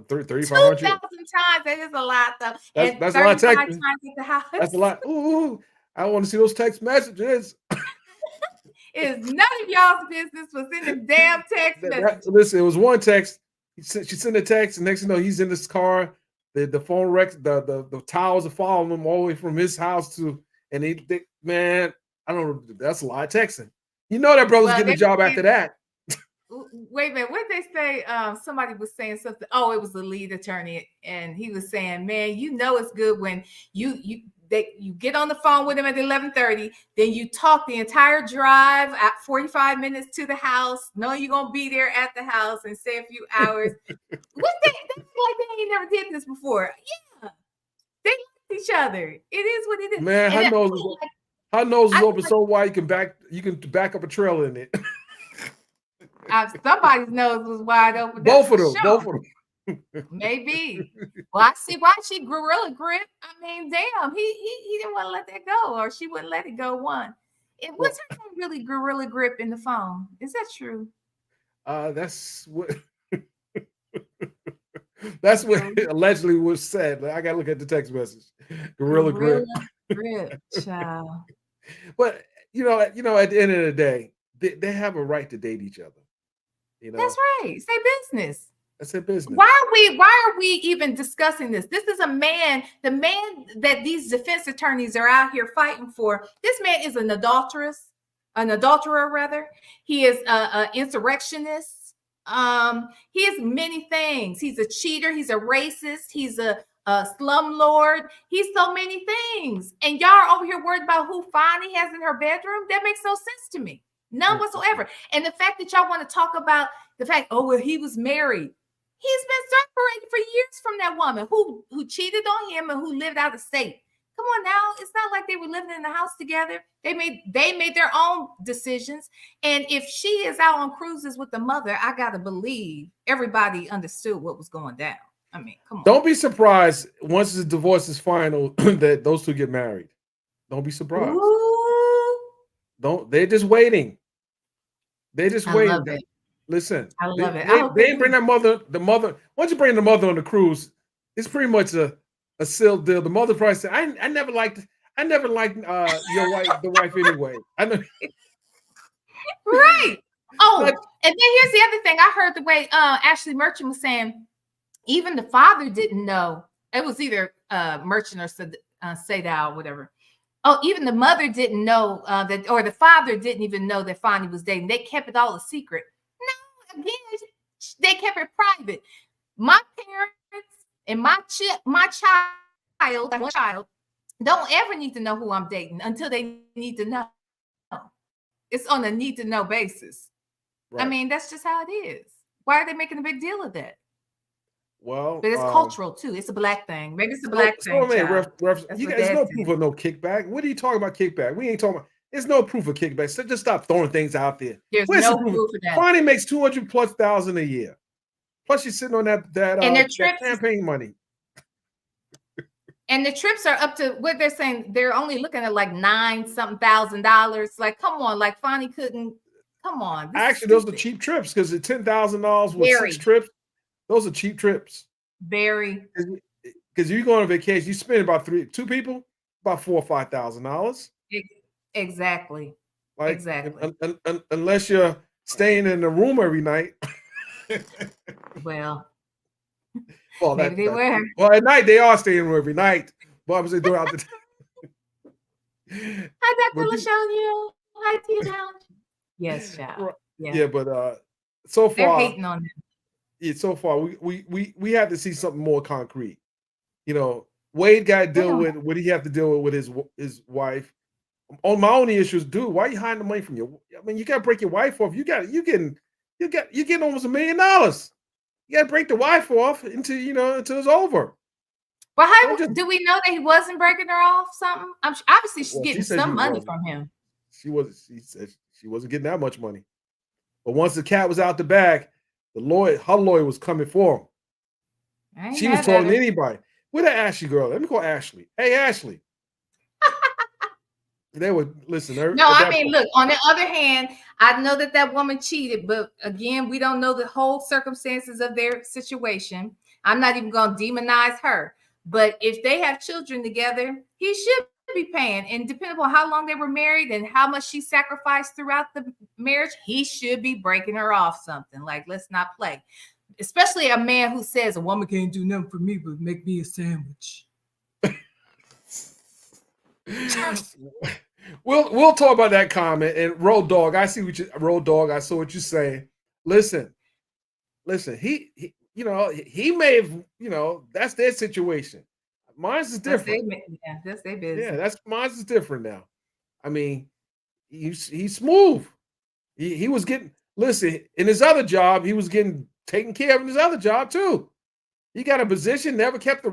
3,500 2,000 times. That is a lot, though. That's a lot of texting. That's a lot. Ooh, I want to see those text messages. It's none of y'all's business what's in the damn text message. Listen, it was one text. She sent a text, and next thing you know, he's in this car. The phone wrecks. The towers are following him all the way from his house to, and they man, I don't know. That's a lot of texting. You know that brother's getting a job after that. Wait a minute. What did they say? Somebody was saying something. Oh, it was the lead attorney, and he was saying, "Man, you know it's good when you get on the phone with him at 11:30, then you talk the entire drive at 45 minutes to the house, knowing you're gonna be there at the house and stay a few hours." That's like they ain't never did this before. Yeah, they like each other. It is what it is. Man, her nose is open so wide you can back up a trailer in it. Somebody's nose was wide open. Both of them. Maybe. Well, I see why she gorilla grip. I mean, damn, he didn't want to let that go, or she wouldn't let it go. What's her name really gorilla grip in the phone? Is that true? That's what allegedly was said. I gotta look at the text message. Gorilla grip, child. But at the end of the day, they have a right to date each other. That's right. It's their business. That's their business. Why are we even discussing this? This is a man, the man that these defense attorneys are out here fighting for. This man is an adulterer rather. He is an insurrectionist. He is many things. He's a cheater. He's a racist. He's a slumlord. He's so many things. And y'all are over here worried about who Fani has in her bedroom. That makes no sense to me. None whatsoever. And the fact that y'all want to talk about the fact, oh, well, he was married. He's been separated for years from that woman who cheated on him and who lived out of state. Come on now. It's not like they were living in the house together. They made their own decisions. And if she is out on cruises with the mother, I gotta believe everybody understood what was going down. I mean, come on. Don't be surprised once the divorce is final that those two get married. Don't be surprised. Ooh. They're just waiting. They're just waiting. Love it. Listen, I love it. They bring the mother. Once you bring the mother on the cruise, it's pretty much a sealed deal. The mother probably said, I never liked your wife, the wife anyway. I know. Right. Oh, and then here's the other thing. I heard the way Ashley Merchant was saying, even the father didn't know. It was either Merchant or Sadal or whatever. Oh, even the mother didn't know that, or the father didn't even know that Fani was dating. They kept it all a secret. No, again, they kept it private. My parents and my child don't ever need to know who I'm dating until they need to know. It's on a need to know basis. Right. I mean, that's just how it is. Why are they making a big deal of that? Well, but it's cultural too. It's a black thing. Maybe it's a black thing. There's no proof of no kickback. What are you talking about kickback? We ain't talking about. There's no proof of kickback. So just stop throwing things out there. There's no proof of that. Fani makes $200,000+ a year. Plus, she's sitting on that campaign money. And the trips are up to what they're saying. They're only looking at like $9-something thousand. Like, come on, like Fani couldn't. Come on. Actually, those are cheap trips because the $10,000 with 6 trips. Those are cheap trips. Very. Because you go on vacation, you spend about two people, about $4,000 or $5,000. Exactly. Like, exactly. Unless you're staying in the room every night. Well, maybe they were. Well, at night they are staying in the room every night. But I was doing out the Hi, Dr. LaShawn. Hi, Tia Down. Yes, child. Yeah, but so far they're hating on them. Yeah, so far we have to see something more concrete. You know, Wade got to deal with what he have to deal with his wife. On my only issues, dude, why are you hiding the money from you? I mean, you got to break your wife off. You're getting almost $1 million. You got to break the wife off until it's over. Well, do we know that he wasn't breaking her off? Something? Obviously, she's getting some money from him. She said she wasn't getting that much money. But once the cat was out the bag, her lawyer was coming for him. She was talking to anybody. Where that Ashley girl? Let me call Ashley. Hey, Ashley. They would listen. No, I mean, look, on the other hand, I know that woman cheated, but again, we don't know the whole circumstances of their situation. I'm not even going to demonize her. But if they have children together, he should be paying. And depending on how long they were married and how much she sacrificed throughout the marriage, he should be breaking her off something. Like, let's not play. Especially a man who says a woman can't do nothing for me but make me a sandwich. We'll talk about that comment. And Road Dog, I saw what you're saying. Listen. He may have, that's their situation. Mine's is different. That's their business. Yeah, mine's is different now. I mean, he's smooth. He was getting, in his other job, he was getting taken care of in his other job too. He got a position, never kept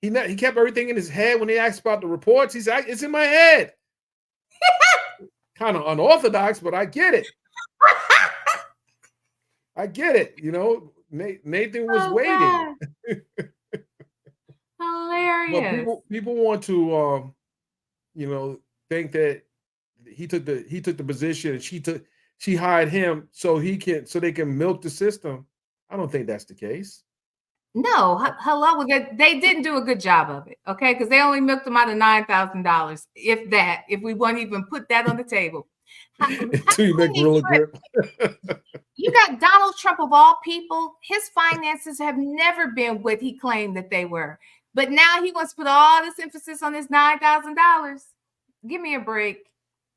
he kept everything in his head. When he asked about the reports, he said, it's in my head. Kind of unorthodox, but I get it. Nathan was waiting. Hilarious. But people want to think that he took the position and she hired him so they can milk the system. I don't think that's the case. No, hello. They didn't do a good job of it, okay? Because they only milked him out of $9,000, if we want to even put that on the table. until you make Gorilla Grip. You got Donald Trump of all people. His finances have never been what he claimed that they were. But now he wants to put all this emphasis on his $9,000. Give me a break.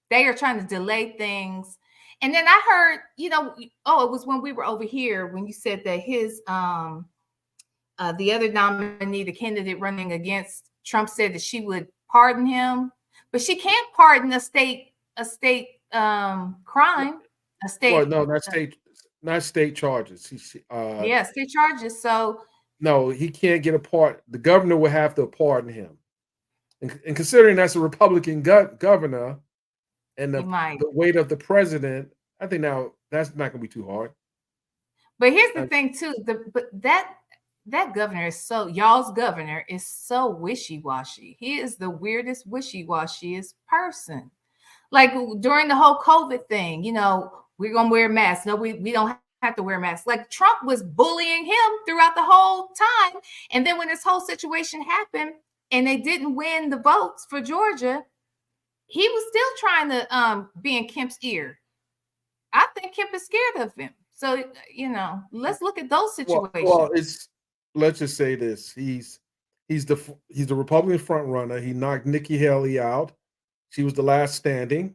They are trying to delay things. And then I heard, it was when we were over here when you said that his the other nominee, the candidate running against Trump, said that she would pardon him, but she can't pardon a state crime. A state. Well, no, not state charges. Yeah, state charges. So no, he can't get a pardon. The governor would have to pardon him. And considering that's a Republican governor and the weight of the president, I think now that's not going to be too hard. But here's the thing too, that governor is y'all's governor is so wishy-washy. He is the weirdest, wishy-washiest person. Like during the whole COVID thing, we're going to wear masks. No, we don't have to wear masks. Like Trump was bullying him throughout the whole time. And then when this whole situation happened and they didn't win the votes for Georgia, he was still trying to be in Kemp's ear. I think Kemp is scared of him. So, let's look at those situations. Well, let's just say this. He's the Republican front runner. He knocked Nikki Haley out. She was the last standing.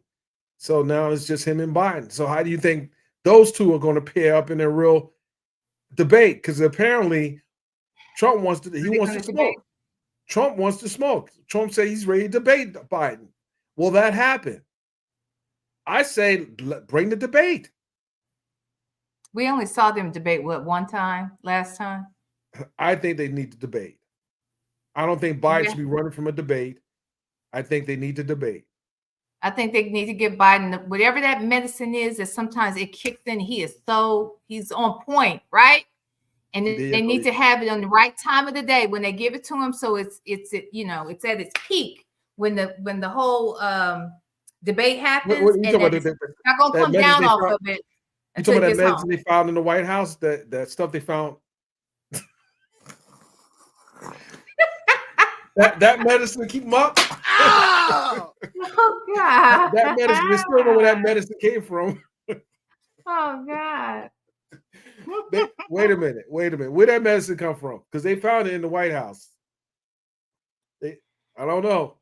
So now it's just him and Biden. So how do you think those two are going to pair up in a real debate? Because apparently Trump wants to smoke. Trump wants to smoke. Trump said he's ready to debate Biden. Will that happen? I say bring the debate. We only saw them debate one time last time? I think they need to debate. I don't think Biden should be running from a debate. I think they need to debate. I think they need to give Biden whatever that medicine is that sometimes it kicks in. He's on point, right? And they need to have it on the right time of the day when they give it to him. So it's at its peak when the whole debate happens. What you and it's not gonna come down off of it. You talking about that medicine they found in the White House? That stuff they found. that medicine to keep them up. Oh God! That medicine. We still don't know where that medicine came from. Oh God! Wait a minute. Where that medicine come from? Because they found it in the White House. I don't know.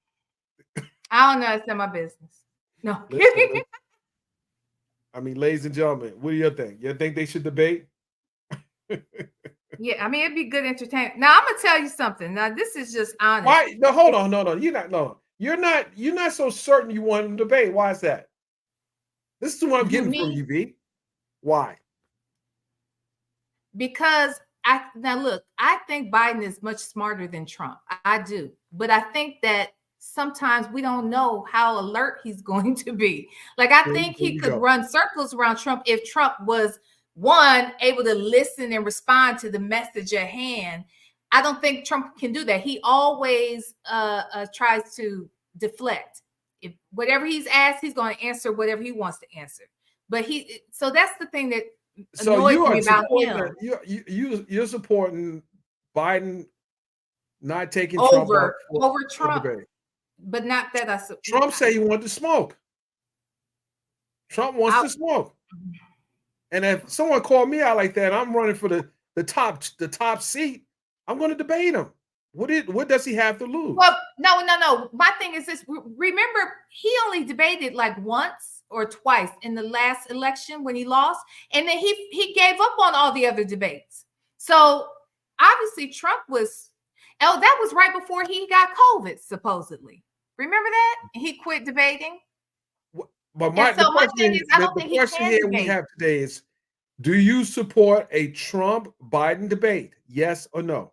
I don't know. It's not my business. No. Listen, I mean, ladies and gentlemen, what do you think? You think they should debate? Yeah, I mean, it'd be good entertainment. Now, I'm gonna tell you something. Now, this is just honest. Why? No, hold on. No. You're not so certain you want them to debate. Why is that? This is what I'm getting from you, V. Why? Because I think Biden is much smarter than Trump. I do. But I think that sometimes we don't know how alert he's going to be. Like, I think he could run circles around Trump if Trump was, one, able to listen and respond to the message at hand. I don't think Trump can do that. He always tries to deflect. If whatever he's asked, he's going to answer whatever he wants to answer. But so that's the thing that annoys me about him. You're supporting Biden not taking over Trump, but not that I support. Trump said he wanted to smoke. Trump wants to smoke. And if someone called me out like that, I'm running for the top seat. I'm going to debate him. What does he have to lose? Well, no. My thing is this. Remember, he only debated like once or twice in the last election when he lost, and then he gave up on all the other debates. So obviously, Trump was. Oh, that was right before he got COVID, supposedly. Remember that? He quit debating. But my thing is, I don't think the question here we have today is, do you support a Trump-Biden debate? Yes or no?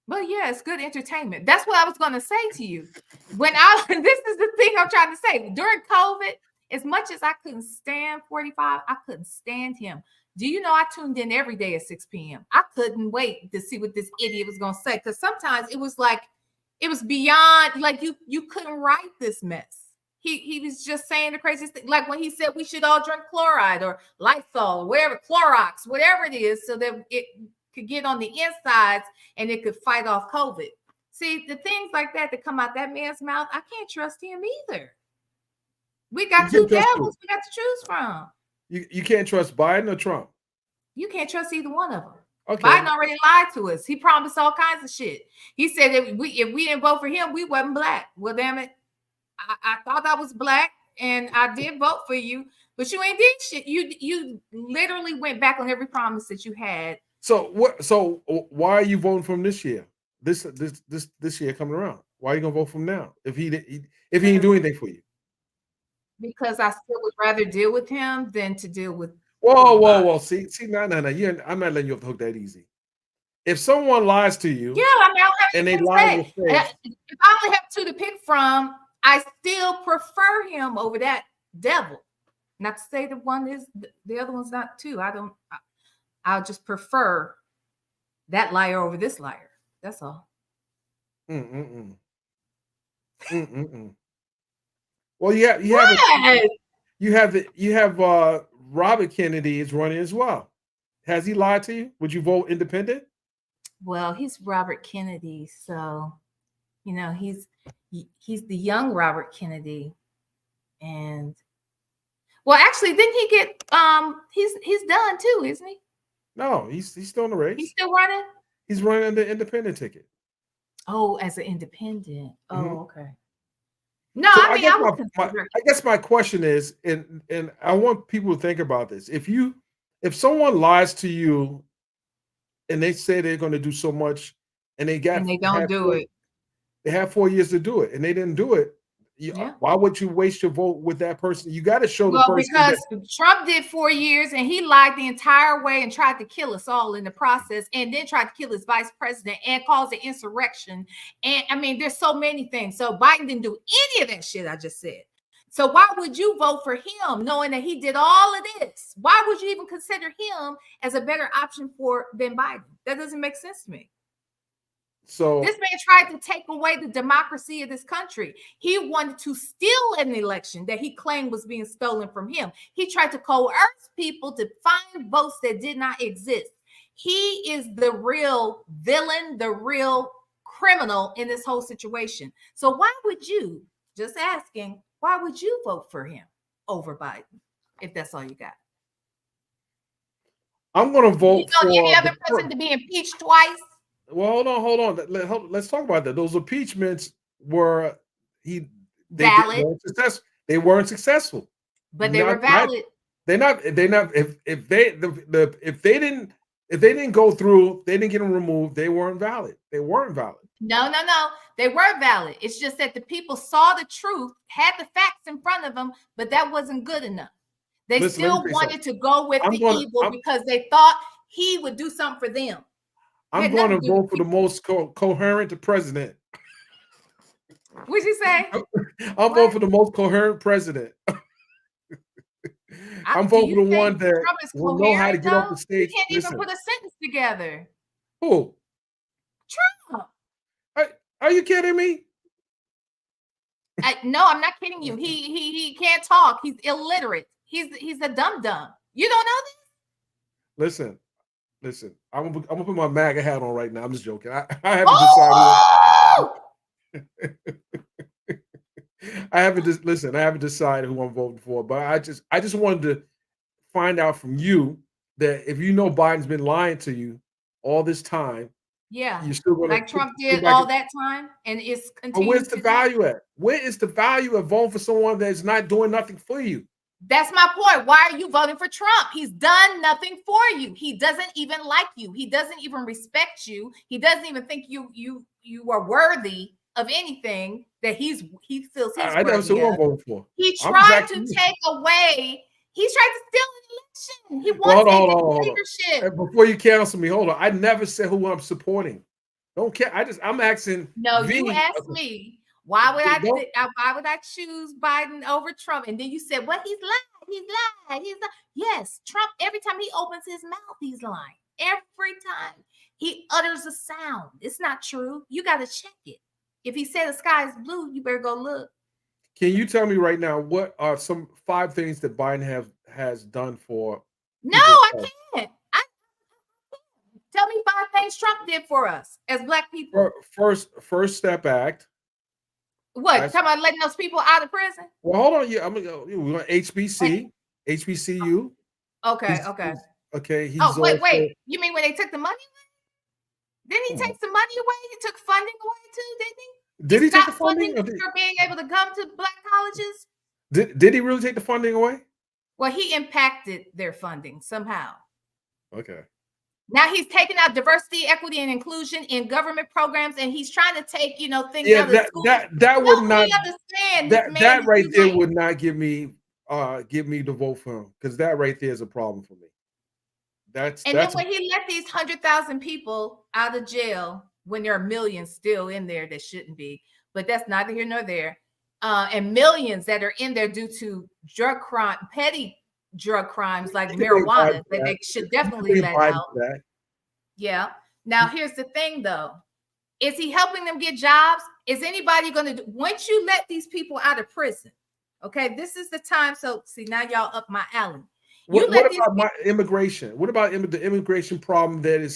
Well, yeah, it's good entertainment. That's what I was going to say to you. This is the thing I'm trying to say. During COVID, as much as I couldn't stand 45, I couldn't stand him. Do you know I tuned in every day at 6 p.m.? I couldn't wait to see what this idiot was going to say, because sometimes it was beyond, like you couldn't write this mess. He was just saying the craziest thing. Like when he said we should all drink chloride or Lysol or whatever, Clorox, whatever it is, so that it could get on the insides and it could fight off COVID. See, the things like that come out that man's mouth, I can't trust him either. We got You two can't trust devils we got to choose from. You can't trust Biden or Trump. You can't trust either one of them. Okay. Biden already lied to us. He promised all kinds of shit. He said that if we didn't vote for him, we wasn't black. Well, damn it. I thought I was black and I did vote for you, but you ain't did shit. You literally went back on every promise that you had. So what? So why are you voting for him this year? This year coming around. Why are you gonna vote for him now if he didn't do anything for you? Because I still would rather deal with him than to deal with. Whoa. See, no. I'm not letting you off the hook that easy. If someone lies to you, Yeah, I mean, I don't have and they anything to lie say. in your face, If I only have two to pick from, I still prefer him over that devil. Not to say that one is the other one's not two. I'll just prefer that liar over this liar. That's all. Well, you have Robert Kennedy is running as well. Has he lied to you? Would you vote independent? Well, he's Robert Kennedy, so he's the young Robert Kennedy, and well, actually, didn't he get he's done too, isn't he? No, he's still in the race. He's still running. He's running on the independent ticket. Oh, as an independent. Oh, okay. No, So I mean, I guess my question is, and I want people to think about this. If someone lies to you and they say they're going to do so much and they don't do it. They have 4 years to do it and they didn't do it. Why would you waste your vote with that person? You got to show the person. Because Trump did 4 years and he lied the entire way and tried to kill us all in the process, and then tried to kill his vice president and cause an insurrection. And I mean, there's so many things. So Biden didn't do any of that shit I just said. So why would you vote for him knowing that he did all of this? Why would you even consider him as a better option than Biden? That doesn't make sense to me. So this man tried to take away the democracy of this country. He wanted to steal an election that he claimed was being stolen from him. He tried to coerce people to find votes that did not exist. He is the real villain, the real criminal in this whole situation. So why would you, just asking, why would you vote for him over Biden if that's all you got? I'm going to vote for any other person to be impeached twice. Well, hold on. Let's talk about that. Those impeachments were valid. They weren't successful, but they were valid. They're not. If they didn't go through, they didn't get them removed. They weren't valid. They weren't valid. No. They were valid. It's just that the people saw the truth, had the facts in front of them, but that wasn't good enough. They still wanted to go with the evil because they thought he would do something for them. I'm going to vote for the most coherent president. What'd you say? I'm voting for the most coherent president. I'm voting for the one that will know how to get off the stage. You can't even put a sentence together. Who? Trump. Are you kidding me? No, I'm not kidding you. He can't talk. He's illiterate. He's a dum-dum. You don't know this? Listen, I'm gonna put my MAGA hat on right now. I'm just joking. I haven't decided. I haven't decided who I'm voting for, but I just wanted to find out from you that if you know Biden's been lying to you all this time, you're still going like Trump did all that time, and it's continuing. But where's the value at? Where is the value of voting for someone that's not doing nothing for you? That's my point. Why are you voting for Trump? He's done nothing for you. He doesn't even like you. He doesn't even respect you. He doesn't even think you are worthy of anything that he feels he's I never said who I'm voting for. He tried to take away. He tried to steal an election. He wants leadership. And before you cancel me, hold on. I never said who I'm supporting. Don't care. I'm asking. No, you asked me. Why would I choose Biden over Trump? And then you said, well, he's lying. Yes, Trump, every time he opens his mouth, he's lying. Every time he utters a sound. It's not true. You got to check it. If he said the sky is blue, you better go look. Can you tell me right now what are some 5 things that Biden has done for? No, I can't. Tell me 5 things Trump did for us as Black people. First Step Act. What? Talking about letting those people out of prison? Well, hold on. Yeah, I'm gonna go. We're going HBC, HBCU. Okay. Okay. He's Oh, also, wait. You mean when they took the money away? Didn't he take some money away? He took funding away too, didn't he? Did he take the stopped funding? for being able to come to black colleges? Did he really take the funding away? Well, he impacted their funding somehow. Okay. Now he's taking out diversity, equity, and inclusion in government programs, and he's trying to take, things out of schools. That would not understand that right there would not give me the vote for him, because that right there is a problem for me. Then when he let these 100,000 people out of jail, when there are millions still in there that shouldn't be, but that's neither here nor there, and millions that are in there due to drug crime, petty drug crimes like marijuana that they should definitely let out. Yeah. Now here's the thing, though. Is he helping them get jobs? Is anybody going to do, once you let these people out of prison? Okay, this is the time. So see, now y'all up my alley. What about immigration? What about the immigration problem I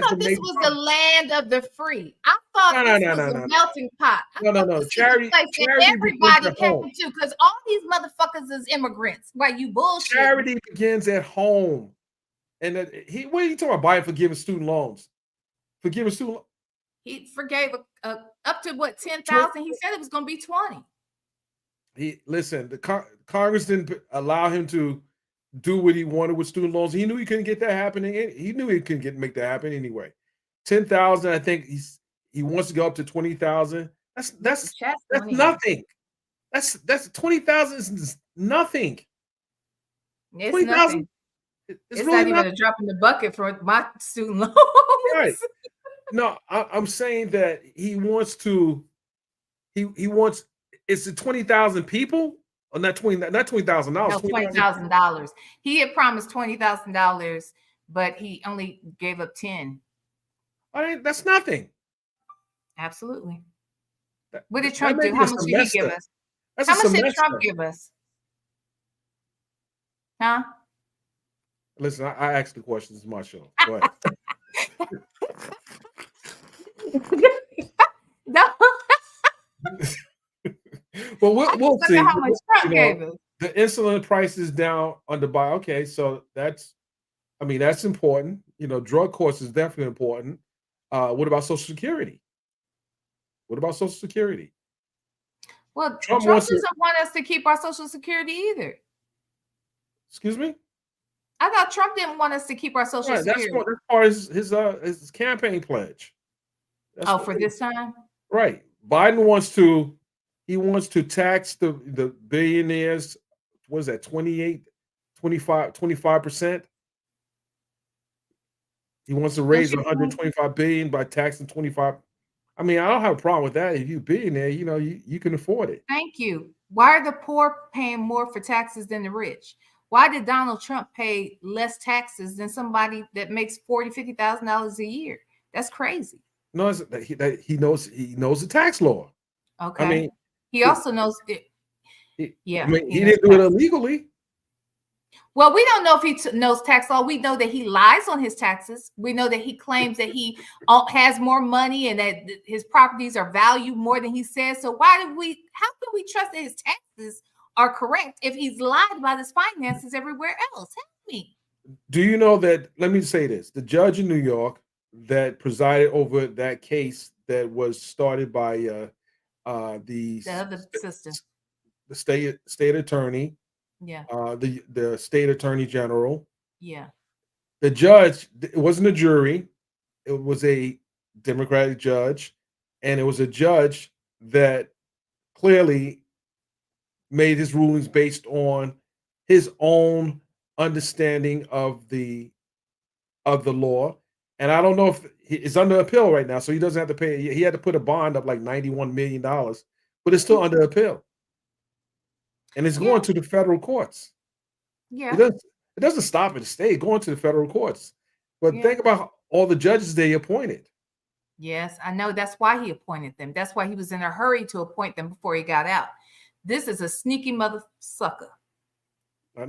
thought this was the land of the free. I thought this was a melting pot. No. Charity everybody came to, because all these motherfuckers is immigrants. Right? You bullshit. Charity begins at home. And what are you talking about? Buying forgiving student loans? Forgiving student loans? He forgave up to what, 10,000? He said it was going to be 20. The Congress didn't allow him to do what he wanted with student loans. He knew he couldn't get that happening. He knew he couldn't make that happen anyway. 10,000. I think he wants to go up to 20,000. That's nothing. That's 20,000 is nothing. It's 20,000. It's really not even a drop in the bucket for my student loans. Right. No, I'm saying that he wants to. He wants. It's the 20,000 people. Or not $20,000. No, $20,000. He had promised $20,000, but he only gave up 10. That's nothing. Absolutely. What did Trump do? How much did he give us? How much did Trump give us? Huh? Listen, I asked the questions. It's my show. Go ahead. No. Well, we'll see. How much Trump gave us. The insulin price is down under buy. Okay, so that's important. Drug costs is definitely important. What about Social Security? Well, Trump doesn't want us to keep our Social Security either. Excuse me? I thought Trump didn't want us to keep our Social Security. That's part of his campaign pledge. For this time? Right. Biden wants to tax the billionaires. What is that? 25%. He wants to raise 125 billion by taxing 25. I mean, I don't have a problem with that. If you're a billionaire, you can afford it. Thank you. Why are the poor paying more for taxes than the rich? Why did Donald Trump pay less taxes than somebody that makes $40,000, $50,000 a year? That's crazy. No, he knows the tax law. Okay. I mean, he also knows it. Yeah. I mean, he didn't do it illegally. Well, we don't know if he knows tax law. We know that he lies on his taxes. We know that he claims that he has more money and that his properties are valued more than he says. So how can we trust that his taxes are correct if he's lied about his finances everywhere else? Help me. Do you know that? Let me say this: the judge in New York that presided over that case that was started by the other system, the state attorney, the state attorney general, the judge. It wasn't a jury; it was a Democratic judge, and it was a judge that clearly made his rulings based on his own understanding of the law. And I don't know if it's under appeal right now, so he doesn't have to pay. He had to put a bond up like $91 million, but it's still under appeal, and it's going to the federal courts. Yeah, it doesn't stop at the state, going to the federal courts. But think about all the judges they appointed. Yes, I know. That's why he appointed them. That's why he was in a hurry to appoint them before he got out. This is a sneaky mother sucker. I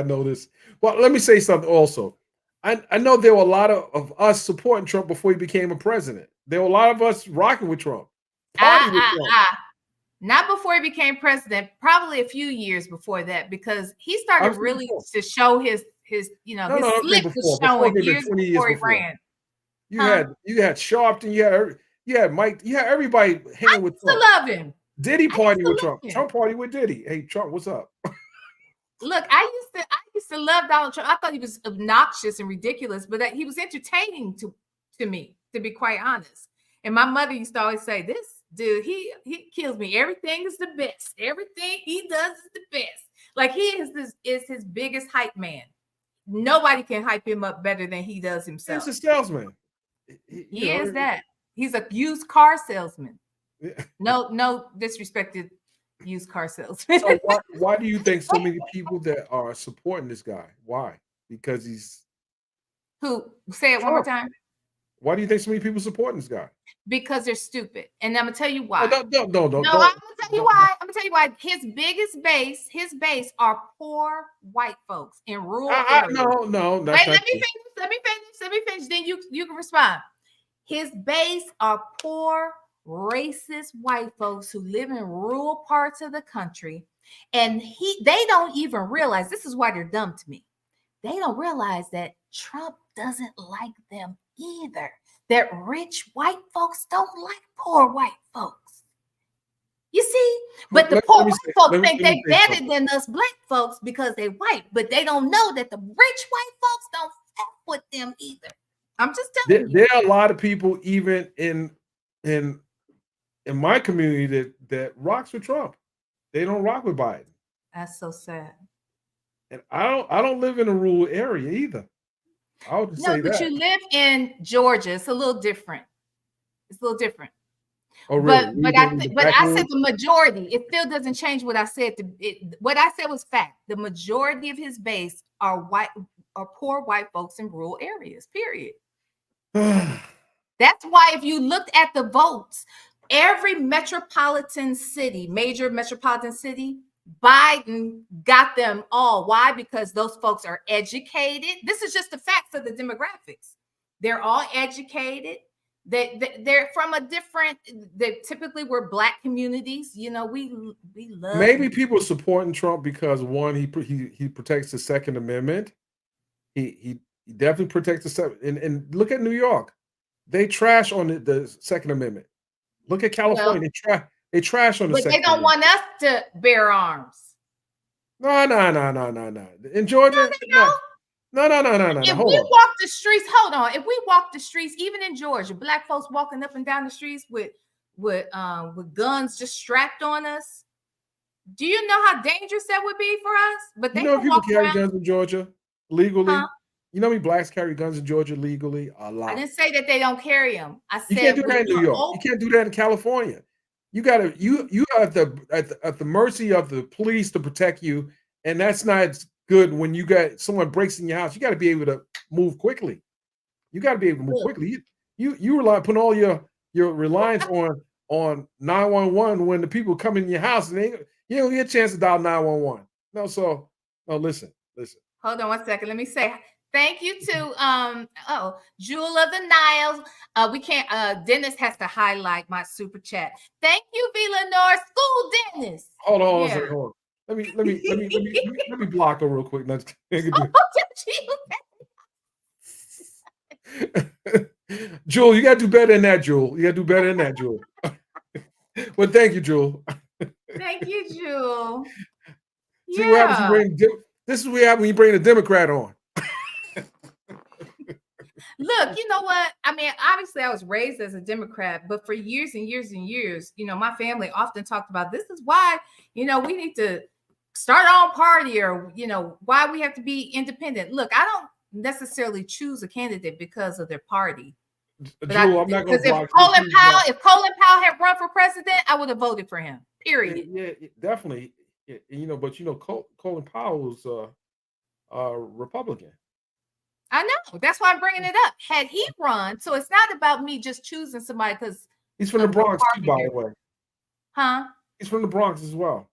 know this. Well, let me say something also. I know there were a lot of us supporting Trump before he became a president. There were a lot of us rocking with Trump. Not before he became president, probably a few years before that, because he started really to show his his slip was showing years before he ran. You had Sharpton, you had Mike, you had everybody hanging with Trump. I love him. Diddy party with Trump. Trump party with Diddy. Hey, Trump, what's up? Look, I used to love Donald Trump. I thought he was obnoxious and ridiculous, but that he was entertaining to me, to be quite honest. And my mother used to always say, "This dude, he kills me. Everything is the best. Everything he does is the best." Like he is his biggest hype man. Nobody can hype him up better than he does himself. He's a salesman. He is that. He's a used car salesman. Yeah. No disrespected used car salesman. So why do you think so many people that are supporting this guy? Why? Because he's who? Say it one more time. Why do you think so many people supporting this guy? Because they're stupid, and I'm gonna tell you why. No, I'm gonna tell you why. I'm gonna tell you why. His biggest base, are poor white folks in rural areas. No. Wait, let me finish. Then you can respond. His base are poor, racist white folks who live in rural parts of the country, and they don't even realize, this is why they're dumb to me. They don't realize that Trump doesn't like them either. That rich white folks don't like poor white folks. You see, but the poor white folks think they better than us black folks because they're white, but they don't know that the rich white folks don't fuck with them either. I'm just telling you. There are a lot of people, even in my community, that rocks with Trump. They don't rock with Biden. That's so sad. And I don't live in a rural area either. I'll just say that. But you live in Georgia. It's a little different. Oh, really? But I said the majority. It still doesn't change what I said. What I said was fact. The majority of his base are poor white folks in rural areas. Period. That's why if you looked at the votes, every major metropolitan city, Biden got them all. Why? Because those folks are educated. This is just the facts of the demographics. They're all educated. They're from a different. They typically were black communities. We love. Maybe people supporting Trump because one, he protects the Second Amendment. He definitely protects the Second. And look at New York. They trash on the Second Amendment. Look at California. They trash on the Second Amendment. But they don't want us to bear arms. No. In Georgia, no. If we walk the streets, If we walk the streets, even in Georgia, black folks walking up and down the streets with guns just strapped on us. Do you know how dangerous that would be for us? But they people carry guns in Georgia legally. Huh? You know how many blacks carry guns in Georgia legally? A lot. I didn't say that they don't carry them. I said you can't do that in New York. You can't do that in California. You are at the mercy of the police to protect you, and that's not good. When you got someone breaks in your house, you got to be able to move quickly. You rely putting all your reliance on 911 when the people come in your house, and you don't get a chance to dial 911. No, listen. Hold on one second. Let me say thank you to Jewel of the Niles. We can't. Dennis has to highlight my super chat. Thank you, Villanor School Dennis. Hold on. Let me block her real quick. Jewel, you gotta do better than that, Jewel. Well, thank you, Jewel. Thank you, Jewel. See what happens this is what happens when you bring a Democrat on. Look, you know what? I mean, obviously I was raised as a Democrat, but for years and years and years, my family often talked about this is why, we need to start our own party or, why we have to be independent. Look, I don't necessarily choose a candidate because of their party. Jewel, I'm not going to block if Colin Powell had run for president, I would have voted for him, period. Yeah, definitely. But Colin Powell's a Republican. I know. That's why I'm bringing it up. Had he run, so it's not about me just choosing somebody because he's from the Bronx too, by the way. Huh? He's from the Bronx as well.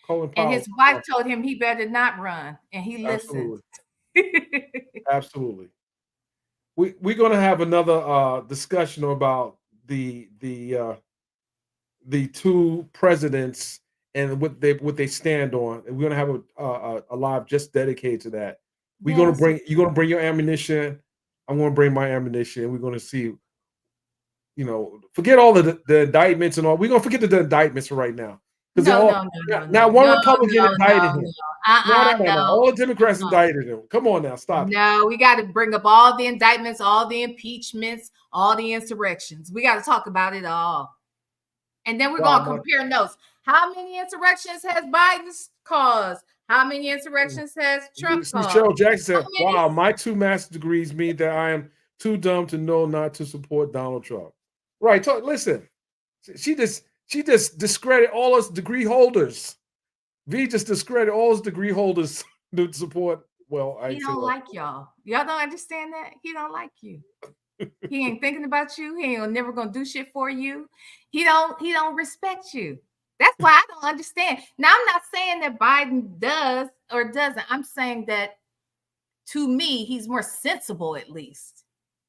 Colin Powell. And his wife told him he better not run, and he listened. Absolutely. We're going to have another discussion about the the two presidents and what they stand on. And we're gonna have a live just dedicated to that. You're gonna bring your ammunition. I'm gonna bring my ammunition. We're gonna see. Forget all of the indictments and all. We're gonna forget the indictments for right now. Because now one Republican indicted him. No. All the Democrats indicted him. Come on now, stop. No, we got to bring up all the indictments, all the impeachments, all the insurrections. We got to talk about it all. And then we're going to compare notes. How many insurrections has Biden caused? How many insurrections has Trump caused? Cheryl Jackson said, wow, my 2 master's degrees mean that I am too dumb to know not to support Donald Trump. Right. Listen, she just discredited all us degree holders. V just discredited all his degree holders to support. Well, he don't like y'all. Y'all don't understand that? He don't like you. He ain't thinking about you. He ain't never gonna do shit for you. He don't respect you. That's why I don't understand. Now, I'm not saying that Biden does or doesn't. I'm saying that to me, he's more sensible at least.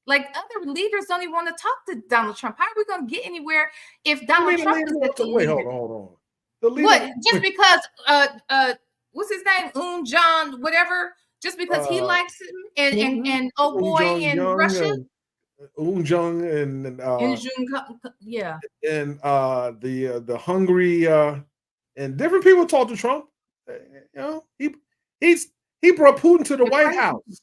Like other leaders don't even want to talk to Donald Trump. How are we going to get anywhere if Donald Trump is the leader? Wait, hold on. What? Just because what's his name? John, whatever. Just because he likes him and old boy in Russia. Jung and yeah. And the Hungary and different people talk to Trump. He brought Putin to the White House.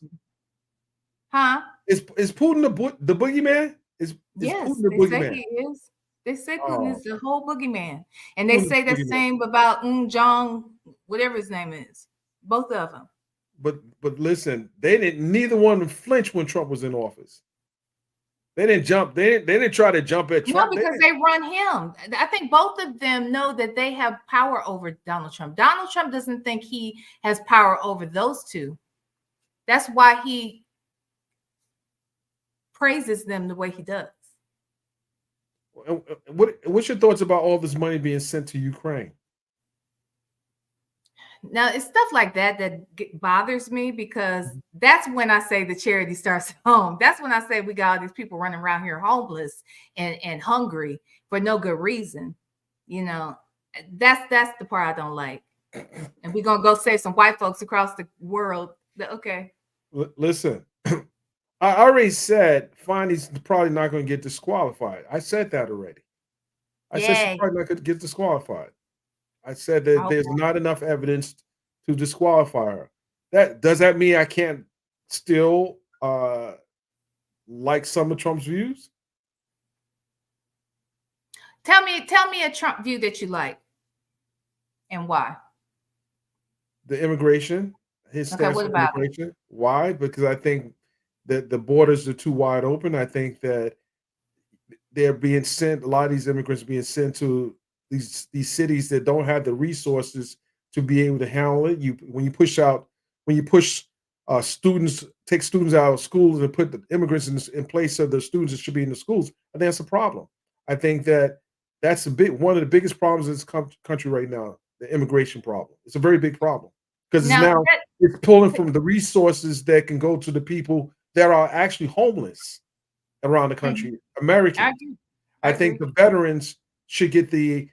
Huh? Is Putin the boogeyman? Is yes, Putin the they boogeyman? say he is. They say Putin is the whole boogeyman. And they say the same about Jong, whatever his name is. Both of them. But listen, neither one of them flinched when Trump was in office. They didn't jump. They didn't try to jump at Trump. No, because they run him. I think both of them know that they have power over Donald Trump. Donald Trump doesn't think he has power over those two. That's why he praises them the way he does. What's your thoughts about all this money being sent to Ukraine? Now, it's stuff like that bothers me, because that's when I say the charity starts at home. That's when I say we got all these people running around here homeless and hungry for no good reason. That's the part I don't like. And we're going to go save some white folks across the world. Okay. Listen, I already said Fani's probably not going to get disqualified. I said that already. I said she's probably not going to get disqualified. I said that there's not enough evidence to disqualify her. Does that mean I can't still like some of Trump's views? Tell me a Trump view that you like and why. The immigration, his stance on immigration. Why? Because I think that the borders are too wide open. I think that they're being sent. A lot of these immigrants are being sent to these cities that don't have the resources to be able to handle it. When you push students, take students out of schools and put the immigrants in place of the students that should be in the schools, I think that's a problem. I think that's one of the biggest problems in this country right now, the immigration problem. It's a very big problem because it's pulling from the resources that can go to the people that are actually homeless around the country, Americans. I think the veterans should get the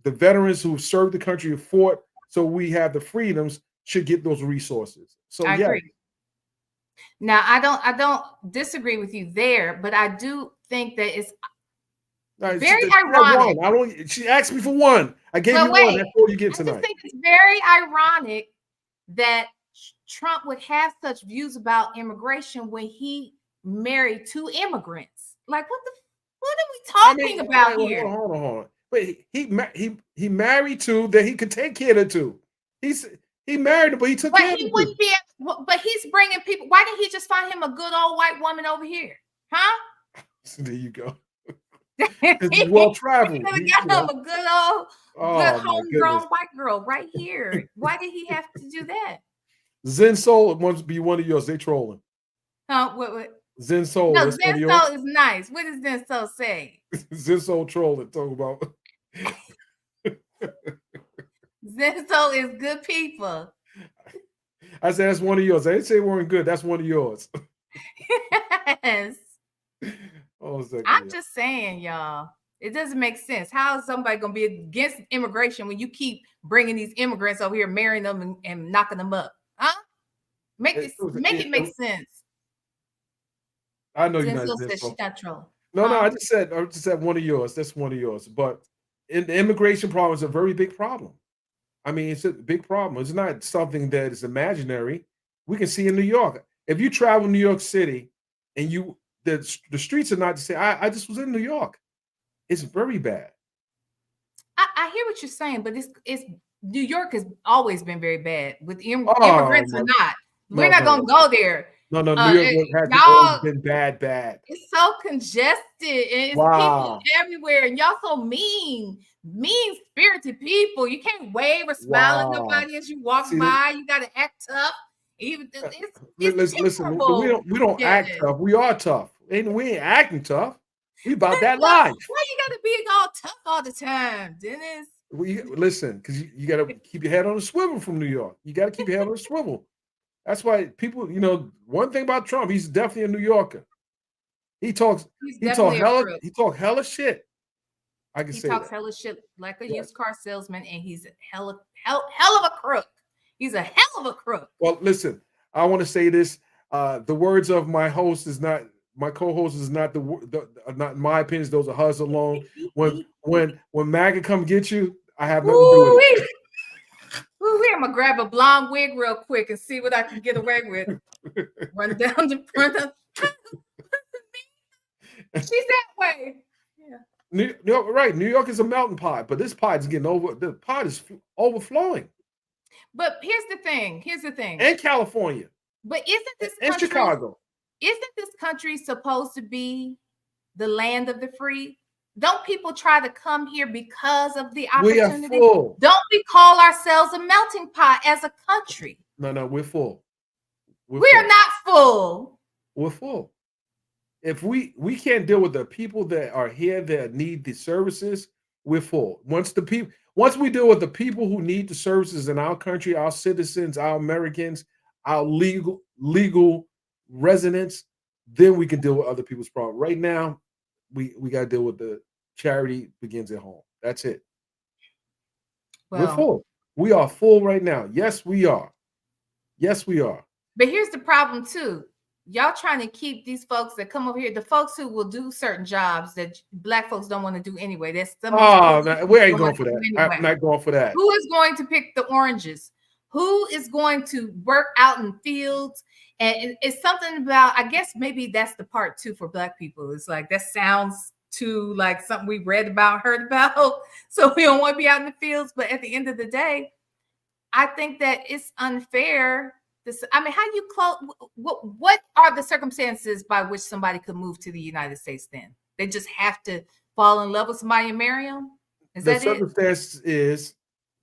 veterans who served the country and fought so we have the freedoms should get those resources. So I agree. Now I don't disagree with you there, but I do think that it's very ironic. She asked me for one. I gave you one. That's all you get tonight. I just think it's very ironic that Trump would have such views about immigration when he married 2 immigrants. Like what are we talking about here? Hold on. But he married 2 that he could take care of 2. He married her, but he took care of 2. But he's bringing people. Why didn't he just find him a good old white woman over here? Huh? So there you go. He's well traveled. He could have got him a good old, good homegrown white girl right here. Why did he have to do that? Zen Soul wants to be one of yours. They trolling. Huh? What? Zen Soul. No, Zen Soul is nice. What does Zen Soul say? Zen Soul trolling. Talk about. Zen Soul is good people. I said that's one of yours. I didn't say it weren't good. That's one of yours. Yes. Oh, I'm just saying, y'all. It doesn't make sense. How is somebody going to be against immigration when you keep bringing these immigrants over here, marrying them and knocking them up? Huh? Make it make sense. I know you're not. Denzel says she's not trolling. No, I just said one of yours. That's one of yours. But the immigration problem is a very big problem. I mean, it's a big problem. It's not something that is imaginary. We can see in New York. If you travel New York City and the streets are not the same. I just was in New York. It's very bad. I hear what you're saying, but it's New York has always been very bad with immigrants or not. We're not gonna go there. No, New York has always been bad. It's so congested and it's people everywhere, and y'all so mean-spirited people. You can't wave or smile at nobody as you walk by. You gotta act tough. Listen, we don't act tough. We are tough. And we ain't acting tough. We about that life. Why you gotta be all tough all the time, Dennis? Listen, because you gotta keep your head on a swivel from New York. You gotta keep your head on a swivel. That's why people, one thing about Trump, he's definitely a New Yorker. He talks hella shit. I can say that. He talks hella shit like a used car salesman, and he's hell of a crook. He's a hell of a crook. Well, listen, I want to say this. The words of my host is not my co-host is not not my opinions. Those are hers alone. When MAGA come get you, I have nothing to do with it. I'm gonna grab a blonde wig real quick and see what I can get away with. Run down the front of she's that way. Yeah. Right. New York is a melting pot, but this pot is the pot is overflowing. But here's the thing. And California. But isn't this and country, Chicago? Isn't this country supposed to be the land of the free? Don't people try to come here because of the opportunity? We are full. Don't we call ourselves a melting pot as a country? No, we're full. We are not full. We're full. If we can't deal with the people that are here that need the services, we're full. Once we deal with the people who need the services in our country, our citizens, our Americans, our legal residents, then we can deal with other people's problems. Right now, we got to deal with the charity begins at home. That's it. Well, we're full. We are full right now. Yes, we are. Yes, we are. But here's the problem too. Y'all trying to keep these folks that come over here, the folks who will do certain jobs that Black folks don't want to do anyway. That's we ain't going for that. Anyway. I'm not going for that. Who is going to pick the oranges? Who is going to work out in fields? And it's something about, I guess maybe that's the part too for Black people. It's like that sounds too like something we read about, heard about. So we don't want to be out in the fields. But at the end of the day, I think that it's unfair. How do you close? What are the circumstances by which somebody could move to the United States then? They just have to fall in love with somebody and marry them? The circumstance is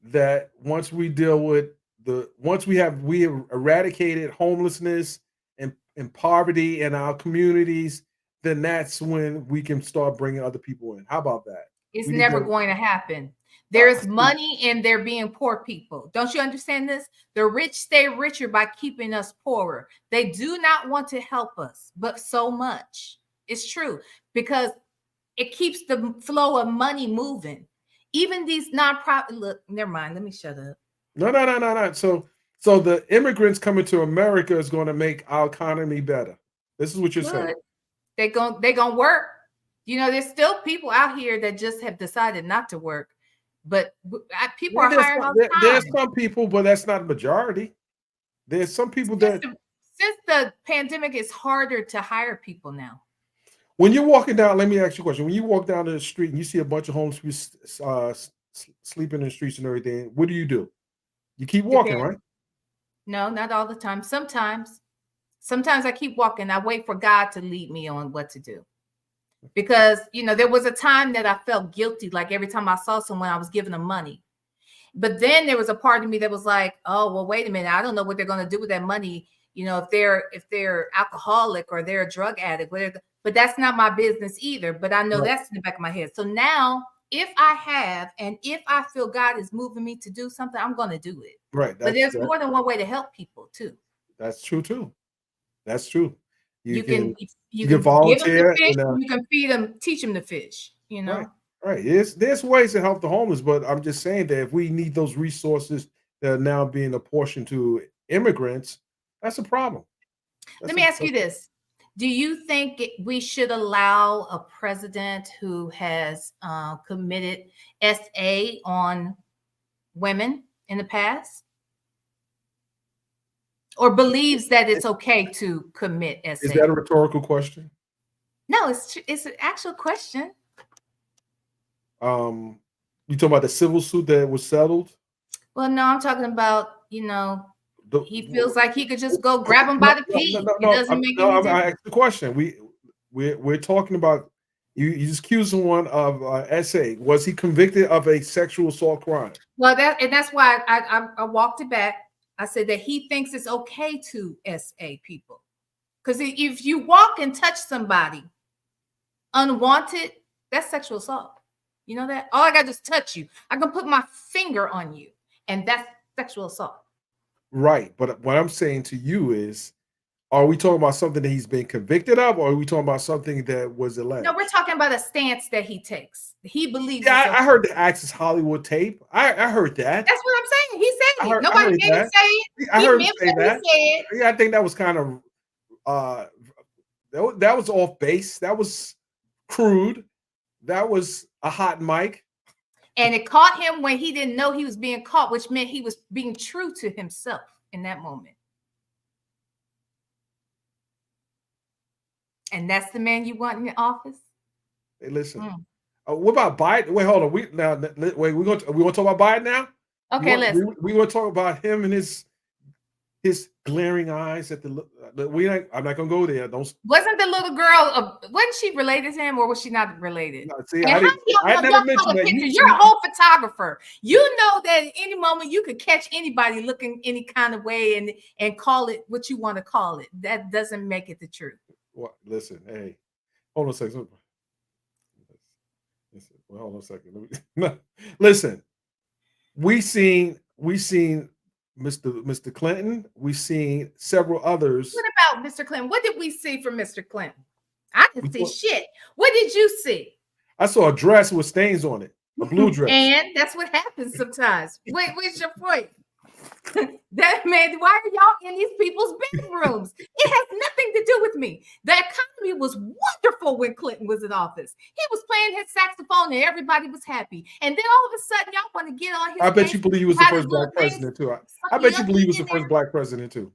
that once we deal with we eradicated homelessness and poverty in our communities, then that's when we can start bringing other people in. How about that? It's never going to happen. There's money in there being poor people. Don't you understand this? The rich stay richer by keeping us poorer. They do not want to help us, but so much. It's true because it keeps the flow of money moving. Even these nonprofit, look, never mind. Let me shut up. No. So the immigrants coming to America is going to make our economy better. This is what you're saying. They gonna work. There's still people out here that just have decided not to work. But people are hired all the time. There's some people, but that's not the majority. There's some people since the pandemic, it's harder to hire people now. When you're walking down, let me ask you a question. When you walk down the street and you see a bunch of homeless people sleeping in the streets and everything, what do? You keep walking, right? No, not all the time. Sometimes I keep walking. I wait for God to lead me on what to do. Because, there was a time that I felt guilty. Like every time I saw someone, I was giving them money. But then there was a part of me that was like, oh, well, wait a minute. I don't know what they're going to do with that money. If they're alcoholic or they're a drug addict, but that's not my business either. But I know that's in the back of my head. So now if I feel God is moving me to do something, I'm going to do it. Right. But there's more than one way to help people too. That's true too. That's true. You can volunteer. Give them the fish, you can feed them, teach them to fish. Right. Right. There's ways to help the homeless, but I'm just saying that if we need those resources that are now being apportioned to immigrants, that's a problem. Let me ask you this. Do you think we should allow a president who has committed SA on women in the past? Or believes that it's okay to commit SA? Is that a rhetorical question? No, it's an actual question. You talking about the civil suit that was settled? Well, no, I'm talking about, he feels like he could just go grab him by the feet. It doesn't make any difference. I asked the question. We're talking about you just accused someone of SA. Was he convicted of a sexual assault crime? Well, that's why I walked it back. I said that he thinks it's okay to SA people. Because if you walk and touch somebody unwanted, that's sexual assault. You know that? All I got to do is touch you. I can put my finger on you, and that's sexual assault. Right. But what I'm saying to you is, are we talking about something that he's been convicted of, or are we talking about something that was alleged? No, we're talking about a stance that he takes. He believes. Yeah, I heard the Access Hollywood tape. I heard that. That's what I'm saying. He said it. Nobody made him say it. I heard him say that. Yeah, I think that was kind of that was off base. That was crude. That was a hot mic. And it caught him when he didn't know he was being caught, which meant he was being true to himself in that moment. And that's the man you want in the office? Hey, listen. What about Biden? Wait, hold on. We want to talk about Biden now? Okay, we want to talk about him and his glaring eyes at the. I'm not gonna go there. Wasn't the little girl? Wasn't she related to him, or was she not related? No, see, I never mentioned that. You're a whole photographer. You know that at any moment you could catch anybody looking any kind of way and call it what you want to call it. That doesn't make it the truth. Well, listen, hey, hold on a second. Well, hold on a second. Listen, we seen Mr. Clinton. We've seen several others. What about Mr. Clinton? What did we see from Mr. Clinton? I didn't see shit. What did you see? I saw a dress with stains on it, a blue dress. And that's what happens sometimes. Wait, what's your point? That man, why are y'all in these people's bedrooms? It has nothing to do with me. The economy was wonderful when Clinton was in office. He was playing his saxophone and everybody was happy. And then all of a sudden, y'all want to get on his. I bet you believe he was the first black president too. I bet you believe he was the first black president too.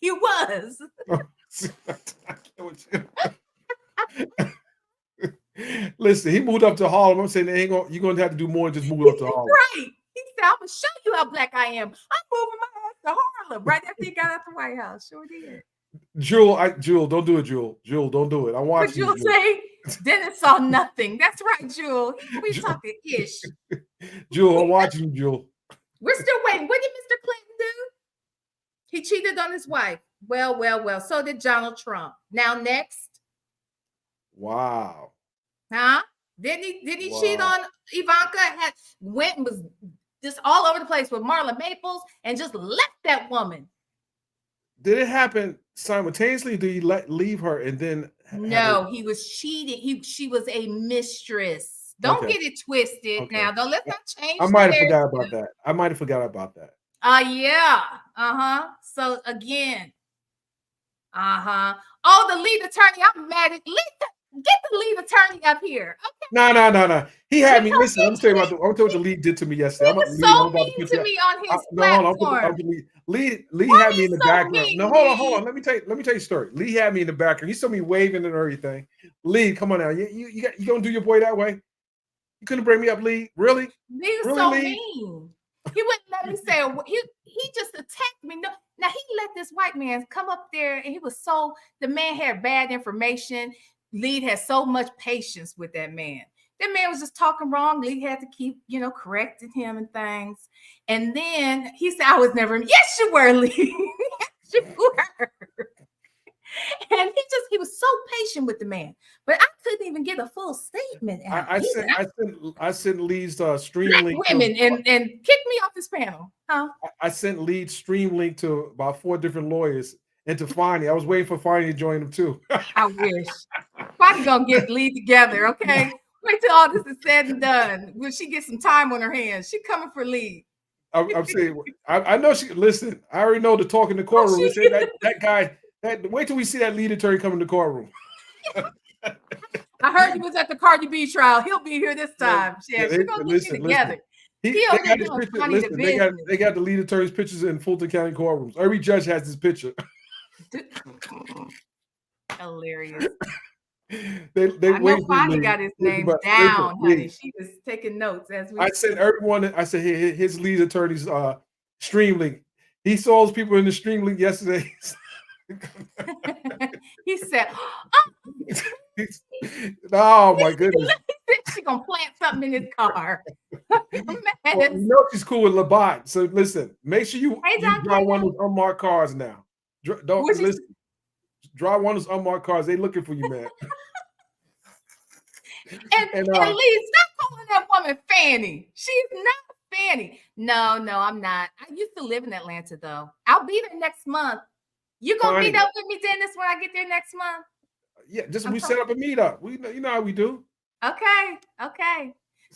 He was. Listen, he moved up to Harlem. I'm saying you're going to have to do more than just move up to Harlem. Right. He said, I'm going to show you how black I am. I'm moving my ass to Harlem right after he got out the White House. Sure did. Jewel, don't do it, Jewel. Jewel, don't do it. I'm watching. What Jewel say? Dennis saw nothing. That's right, Jewel. We talking ish. Jewel, I'm watching you, Jewel. We're still waiting. What did Mr. Clinton do? He cheated on his wife. Well. So did Donald Trump. Now next. Wow. Huh? Didn't he cheat on Ivanka? Went and was just all over the place with Marla Maples and just left that woman. Did it happen simultaneously? Did he leave her and then? No, he was cheating. She was a mistress. Don't get it twisted. Okay. Now, let's not change. I might have forgot about that. Yeah. So again. Oh, the lead attorney. I'm mad at get the lead attorney up here. Okay. No. He had me. Listen, I'm telling you what the lead did to me yesterday. He was so mean to me on his platform. Lee had me in the background. No, hold on. Let me tell you a story. Lee had me in the background. He saw me waving and everything. Lee, come on now. You gonna do your boy that way? You couldn't bring me up, Lee. Really? Lee was so mean. He wouldn't let me say he just attacked me. No, now he let this white man come up there, and the man had bad information. Lee had so much patience with that man. That man was just talking wrong. Lee had to keep, correcting him and things. And then he said, I was never, yes, you were, Lee. Yes, you were. And he was so patient with the man. But I couldn't even get a full statement out. I sent Lee's stream link. Women and kicked me off this panel. Huh? I sent Lee's stream link to about 4 different lawyers and to Fani. I was waiting for Fani to join them too. I wish. Fani gonna get Lee together, okay? Wait till all this is said and done. When she gets some time on her hands, she coming for lead. I'm saying, I know she. Listen, I already know the talk in the courtroom. They say that guy. Wait till we see that lead attorney come in the courtroom. I heard he was at the Cardi B trial. He'll be here this time. Yeah, she's gonna get you together. They got the lead attorney's pictures in Fulton County courtrooms. Every judge has his picture. Hilarious. I know Fani got his name down, honey. She was taking notes as we. I said hey, his lead attorney's stream link. He saw those people in the stream link yesterday. He said, "Oh my goodness." She's gonna plant something in his car. Well, you know she's cool with Labat. So listen, make sure you drive one of those unmarked cars now. Don't listen. Drive one of those unmarked cars. They looking for you, man. and Lee, stop calling that woman Fani. She's not Fani. No, I'm not. I used to live in Atlanta though. I'll be there next month. You gonna meet up with me, Dennis, when I get there next month? Yeah, we set up a meetup. You know how we do. Okay.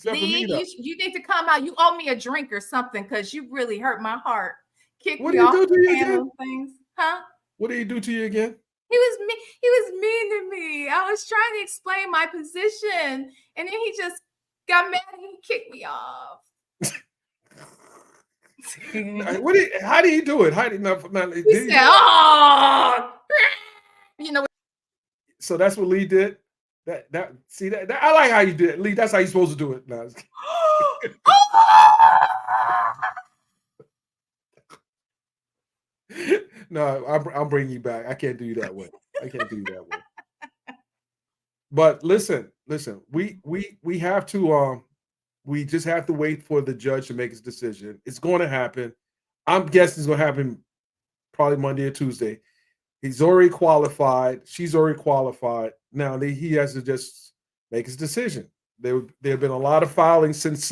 Lee, you need to come out. You owe me a drink or something because you really hurt my heart. What do you do to you again? Things. Huh? What do you do to you again? He was mean to me. I was trying to explain my position, and then he just got mad and he kicked me off. How do you do it? He said, "Oh, you know." So that's what Lee did. That I like how you did it, Lee. That's how you're supposed to do it. No, I'm bringing you back. I can't do you that way. But listen. We have to. We just have to wait for the judge to make his decision. It's going to happen. I'm guessing it's going to happen probably Monday or Tuesday. He's already qualified. She's already qualified. Now he has to just make his decision. There have been a lot of filings since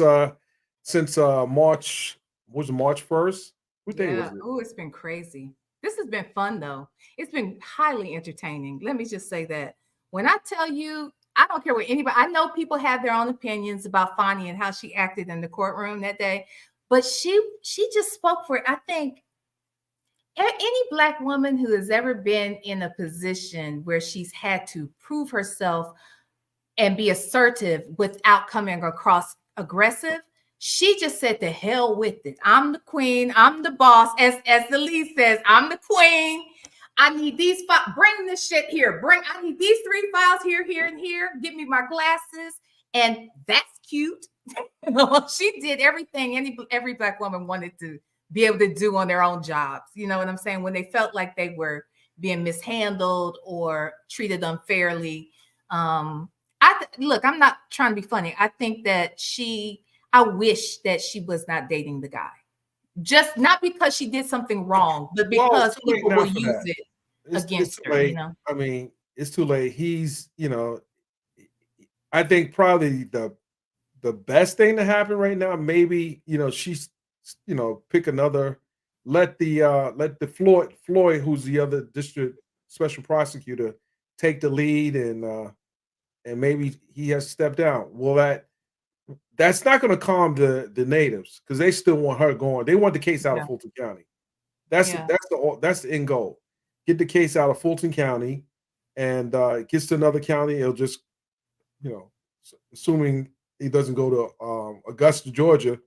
March. Was it March 1st? What day was it? Oh, it's been crazy. This has been fun though. It's been highly entertaining. Let me just say that. When I tell you, I don't care what anybody. I know people have their own opinions about Fani and how she acted in the courtroom that day, but she just spoke for it. I think any Black woman who has ever been in a position where she's had to prove herself and be assertive without coming across aggressive, she just said to hell with it. I'm the queen. I'm the boss. As the lead says, I'm the queen. I need these files. Bring this shit here. I need these 3 files here, here, and here. Give me my glasses. And that's cute. She did everything every Black woman wanted to be able to do on their own jobs. You know what I'm saying? When they felt like they were being mishandled or treated unfairly. Look, I'm not trying to be funny. I think that I wish that she was not dating the guy. Just not because she did something wrong, but because people will use it against her. You know? I mean, it's too late. He's, I think probably the best thing to happen right now, maybe, she's, pick another, let the Floyd, who's the other district special prosecutor, take the lead and maybe he has to step down. Well, that's not going to calm the natives because they still want her going. They want the case out of Fulton County. That's the end goal. Get the case out of Fulton County, and gets to another county. It'll just, assuming he doesn't go to Augusta, Georgia,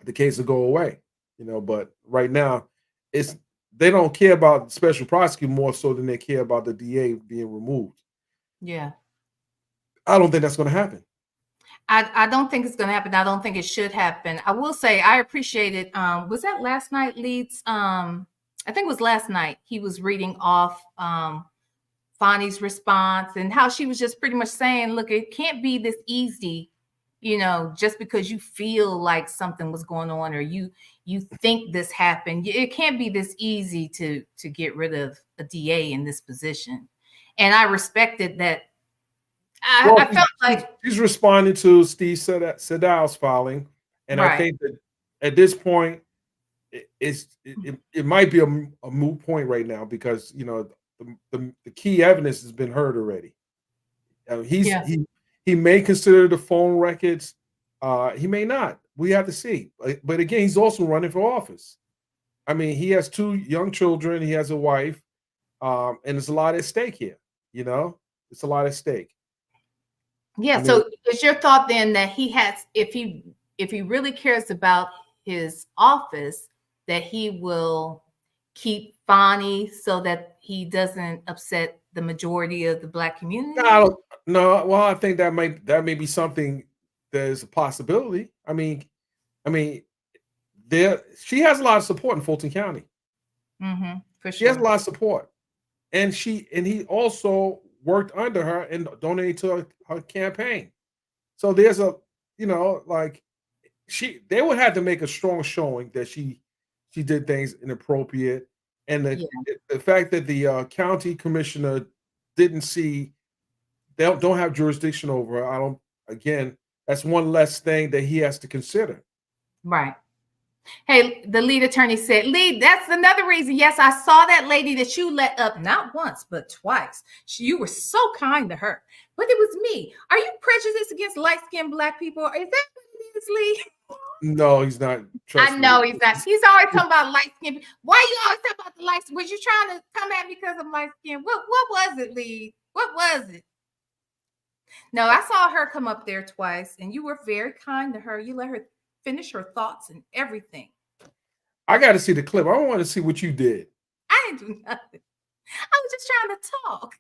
the case will go away. But right now, they don't care about the special prosecutor more so than they care about the DA being removed. Yeah, I don't think that's going to happen. I don't think it's going to happen. I don't think it should happen. I will say I appreciated. Was that last night, Leeds? I think it was last night. He was reading off Fani's response and how she was just pretty much saying, "Look, it can't be this easy, just because you feel like something was going on or you think this happened. It can't be this easy to get rid of a DA in this position." And I respected that. I felt like she's responding to Steve Sedal's filing, and I think that at this point, it might be a moot point right now because the key evidence has been heard already. He He may consider the phone records. He may not. We have to see. But again, he's also running for office. I mean, he has 2 young children. He has a wife, and there's a lot at stake here. You know, it's a lot at stake. Yeah. So is your thought then that he has, if he really cares about his office, that he will keep Fani so that he doesn't upset the majority of the Black community? No. Well, I think that may be something that is a possibility. I mean, she has a lot of support in Fulton County. For sure. She has a lot of support, and he also worked under her and donated to her campaign. So there's a, like they would have to make a strong showing that she did things inappropriate, and the fact that the county commissioner didn't see, they don't have jurisdiction over her. Again, that's one less thing that he has to consider. Right. Hey, the lead attorney said, Lee, that's another reason. Yes, I saw that lady that you let up not once, but twice. You were so kind to her. But it was me. Are you prejudiced against light-skinned Black people? Is that what it is, Lee? No, he's not. I know he's not. He's always talking about light-skinned. Why you always talking about the light? Was you trying to come at me because I'm light-skinned? What was it, Lee? What was it? No, I saw her come up there twice, and you were very kind to her. You let her finish her thoughts and everything. I got to see the clip. I want to see what you did. I didn't do nothing. I was just trying to talk.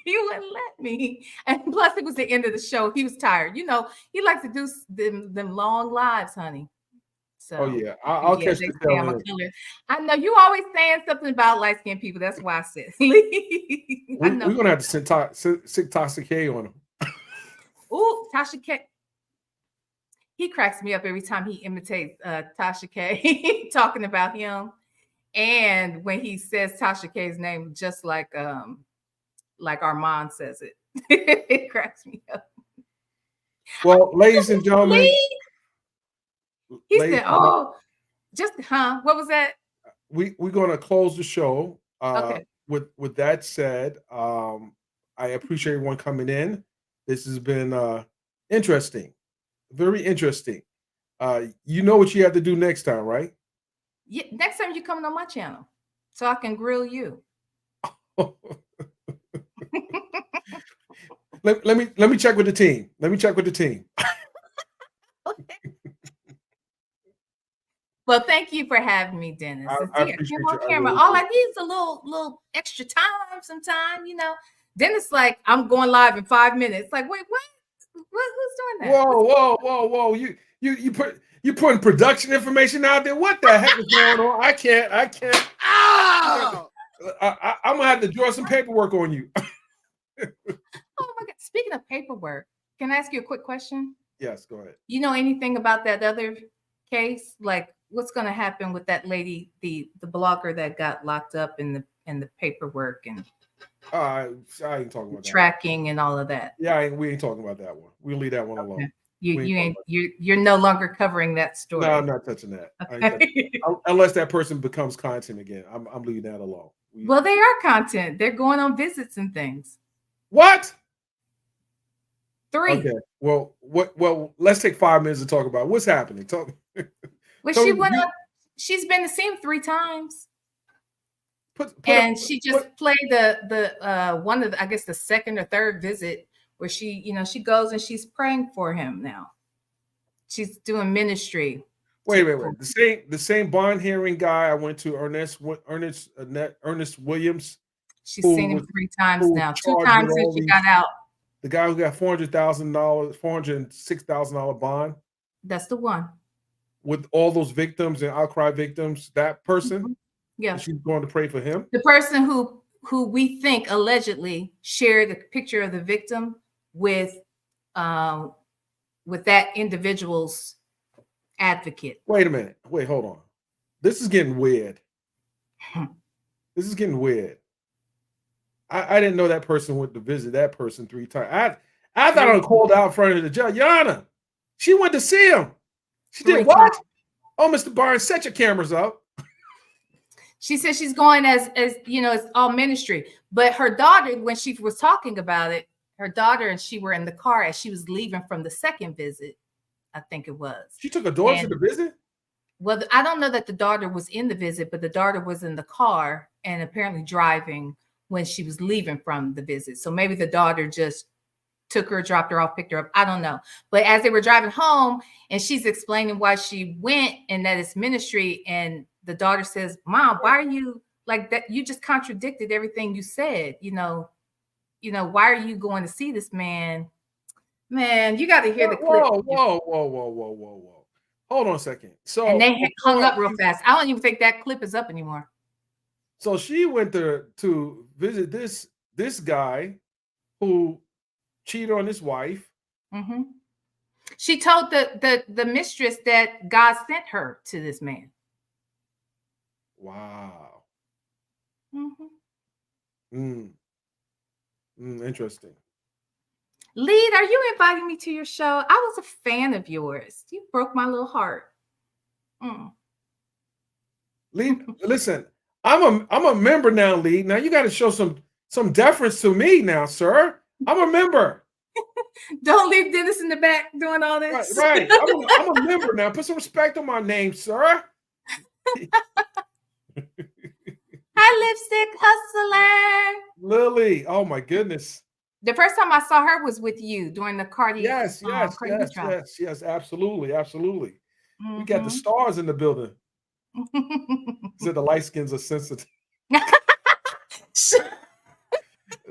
You wouldn't let me. And plus, it was the end of the show. He was tired. You know, he likes to do them long lives, honey. So, yeah, I'll catch the tail end. I know you always saying something about light-skinned people. That's why I said. We're going to have to send Tasha K on him. Ooh, Tasha K. He cracks me up every time he imitates Tasha K talking about him. And when he says Tasha K's name, just like Armand says it, it cracks me up. Well, ladies and gentlemen, he said, "Oh, what was that?" We're going to close the show. Okay. With that said, I appreciate everyone coming in. This has been interesting, very interesting. You know what you have to do next time, right? Yeah, next time you're coming on my channel, so I can grill you. Let me check with the team. Okay. Well, thank you for having me, Dennis. I appreciate you. On camera. All I need is a little extra time sometime, you know. Dennis, like, I'm going live in 5 minutes. Like, wait, what? Who's doing that? Whoa. You putting production information out there? What the heck is going on? I can't. Oh! I'm gonna have to draw some paperwork on you. Oh my God. Speaking of paperwork, can I ask you a quick question? Yes, go ahead. You know anything about that other case? Like, what's going to happen with that lady, the blogger that got locked up in the paperwork and I ain't talking about tracking and all of that? Yeah, we ain't talking about that one. We'll leave that one alone. You're no longer covering that story. No, I'm not touching that. Okay. Unless that person becomes content again. I'm leaving that alone. Well, they are content. They're going on visits and things. What? 3. Okay. Well, let's take 5 minutes to talk about what's happening. Well, she went up. She's been to see him 3 times. She just played the one of the, I guess, the second or third visit where she goes and she's praying for him now. She's doing ministry. Wait. The same bond hearing guy I went to, Ernest Williams. She's seen him 3 times now. 2 times since she got out. The guy who got $406,000 bond. That's the one. With all those victims and outcry victims, that person. Mm-hmm. Yeah. She's going to pray for him. The person who we think allegedly shared a picture of the victim with that individual's advocate. Wait a minute. Wait, hold on. This is getting weird. I didn't know that person went to visit that person 3 times. I thought I called out in front of the judge. Yana, she went to see him. She did what? Oh, Mr. Barnes, set your cameras up. She said she's going as you know, it's all ministry. But her daughter, when she was talking about it, her daughter and she were in the car as she was leaving from the second visit, I think it was. She took a daughter to the visit? Well, I don't know that the daughter was in the visit, but the daughter was in the car and apparently driving when she was leaving from the visit. So maybe the daughter just took her, dropped her off, picked her up. I don't know. But as they were driving home and she's explaining why she went and that it's ministry, and the daughter says, Mom, why are you like that? You just contradicted everything you said. You know, why are you going to see this man? Man, you got to hear the clip. Whoa. Hold on a second. So and they hung up real fast. I don't even think that clip is up anymore. So she went to visit this guy who cheated on his wife. Mm-hmm. She told the mistress that God sent her to this man. Wow. Mm-hmm. Interesting. Lead, are you inviting me to your show? I was a fan of yours. You broke my little heart. Lead, listen, I'm a member now, Lead. Now you got to show some deference to me now, sir. I'm a member. Don't leave Dennis in the back doing all this. Right. I'm a member now. Put some respect on my name, sir. Hi, lipstick hustler. Lily. Oh my goodness. The first time I saw her was with you during the Cardi. Yes, absolutely. Mm-hmm. We got the stars in the building. So the light skins are sensitive.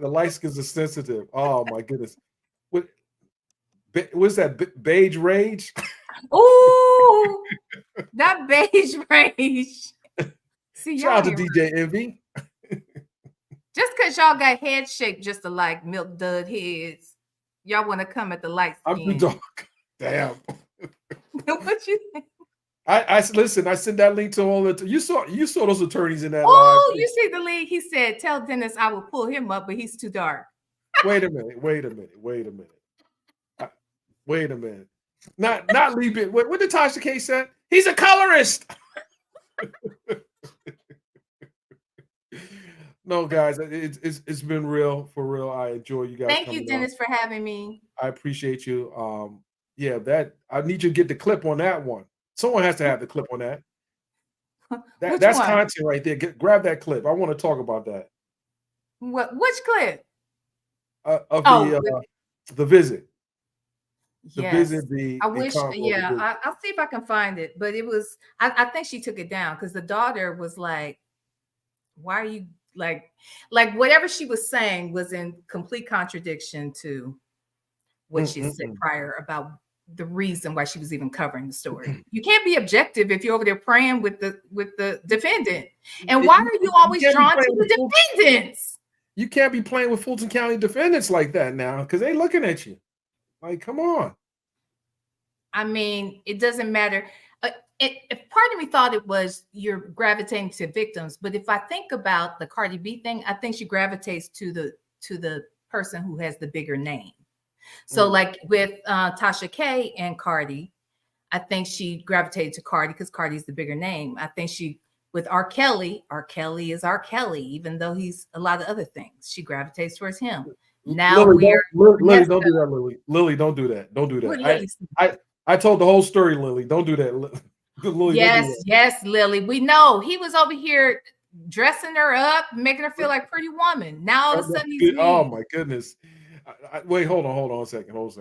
The light skins are sensitive. Oh my goodness. What's that? Beige rage? Ooh, that beige rage. See, shout out to DJ Envy. Just because y'all got head shaped just like milk dud heads, y'all want to come at the light skin. I'm too dark. Damn. What you think? I listen. I sent that link to all the. You saw those attorneys in that live. Oh, you see the link? He said, "Tell Dennis I will pull him up, but he's too dark." Wait a minute. Not leave it. What did Tasha K said? He's a colorist. No, guys, it's been real, for real. I enjoy you guys. Thank you, Dennis, for having me. I appreciate you. Yeah, that I need you to get the clip on that one. Someone has to have the clip on that. That's one? Content right there. Grab that clip. I want to talk about that. Which clip? The visit. Yes. I'll see if I can find it. But it was, I think she took it down because the daughter was like, why are you like whatever she was saying was in complete contradiction to what she said prior about the reason why she was even covering the story. You can't be objective if you're over there praying with the defendant. And why are you always drawn to the defendants? You can't be playing with Fulton County defendants like that now because they looking at you. Like, come on. I mean, it doesn't matter. If part of me thought it was you're gravitating to victims, but if I think about the Cardi B thing, I think she gravitates to the person who has the bigger name. So like with Tasha K and Cardi, I think she gravitated to Cardi because Cardi's the bigger name. I think with R. Kelly is R. Kelly, even though he's a lot of other things. She gravitates towards him. Now Lily, don't do that, Lily. Lily, don't do that. Don't do that. I told the whole story, Lily. Don't do that. Lily, yes, Lily. We know he was over here dressing her up, making her feel like Pretty Woman. Now all of a sudden he's oh my goodness. Wait, hold on a second. Hold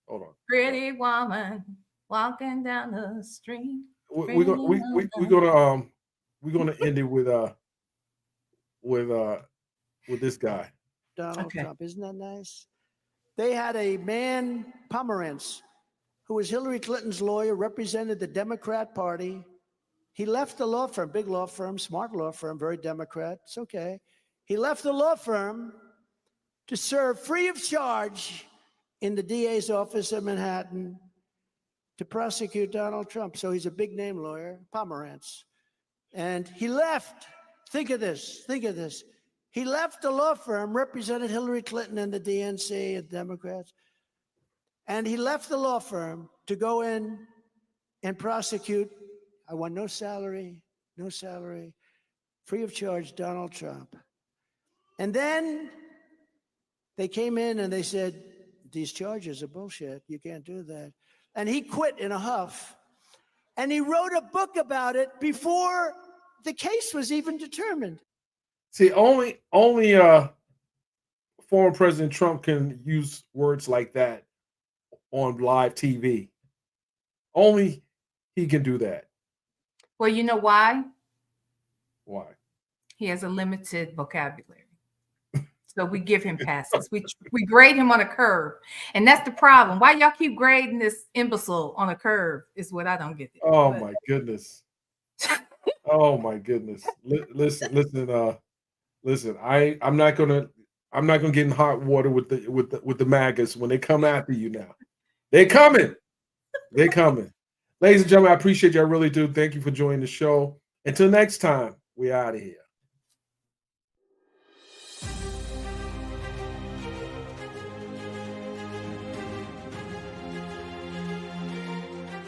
on. Pretty woman walking down the street. We're gonna end it with this guy. Donald Trump. Isn't that nice? They had a man, Pomerantz, who was Hillary Clinton's lawyer, represented the Democrat Party. He left the law firm, big law firm, smart law firm, very Democrat. It's okay. He left the law firm to serve free of charge in the DA's office in Manhattan to prosecute Donald Trump. So he's a big name lawyer, Pomerantz. And he left. Think of this. He left the law firm, represented Hillary Clinton and the DNC and Democrats. And he left the law firm to go in and prosecute. I want no salary, free of charge, Donald Trump. And then They came in and they said, these charges are bullshit. You can't do that. And he quit in a huff. And he wrote a book about it before the case was even determined. See, only former President Trump can use words like that on live TV. Only he can do that. Well, you know why? Why? He has a limited vocabulary. So we give him passes. We grade him on a curve. And that's the problem. Why y'all keep grading this imbecile on a curve is what I don't get. Oh, my goodness. Oh, my goodness. Listen. I'm not gonna get in hot water with the MAGAs when they come after you now. They're coming. They're coming. Ladies and gentlemen, I appreciate you. I really do. Thank you for joining the show. Until next time, we out of here.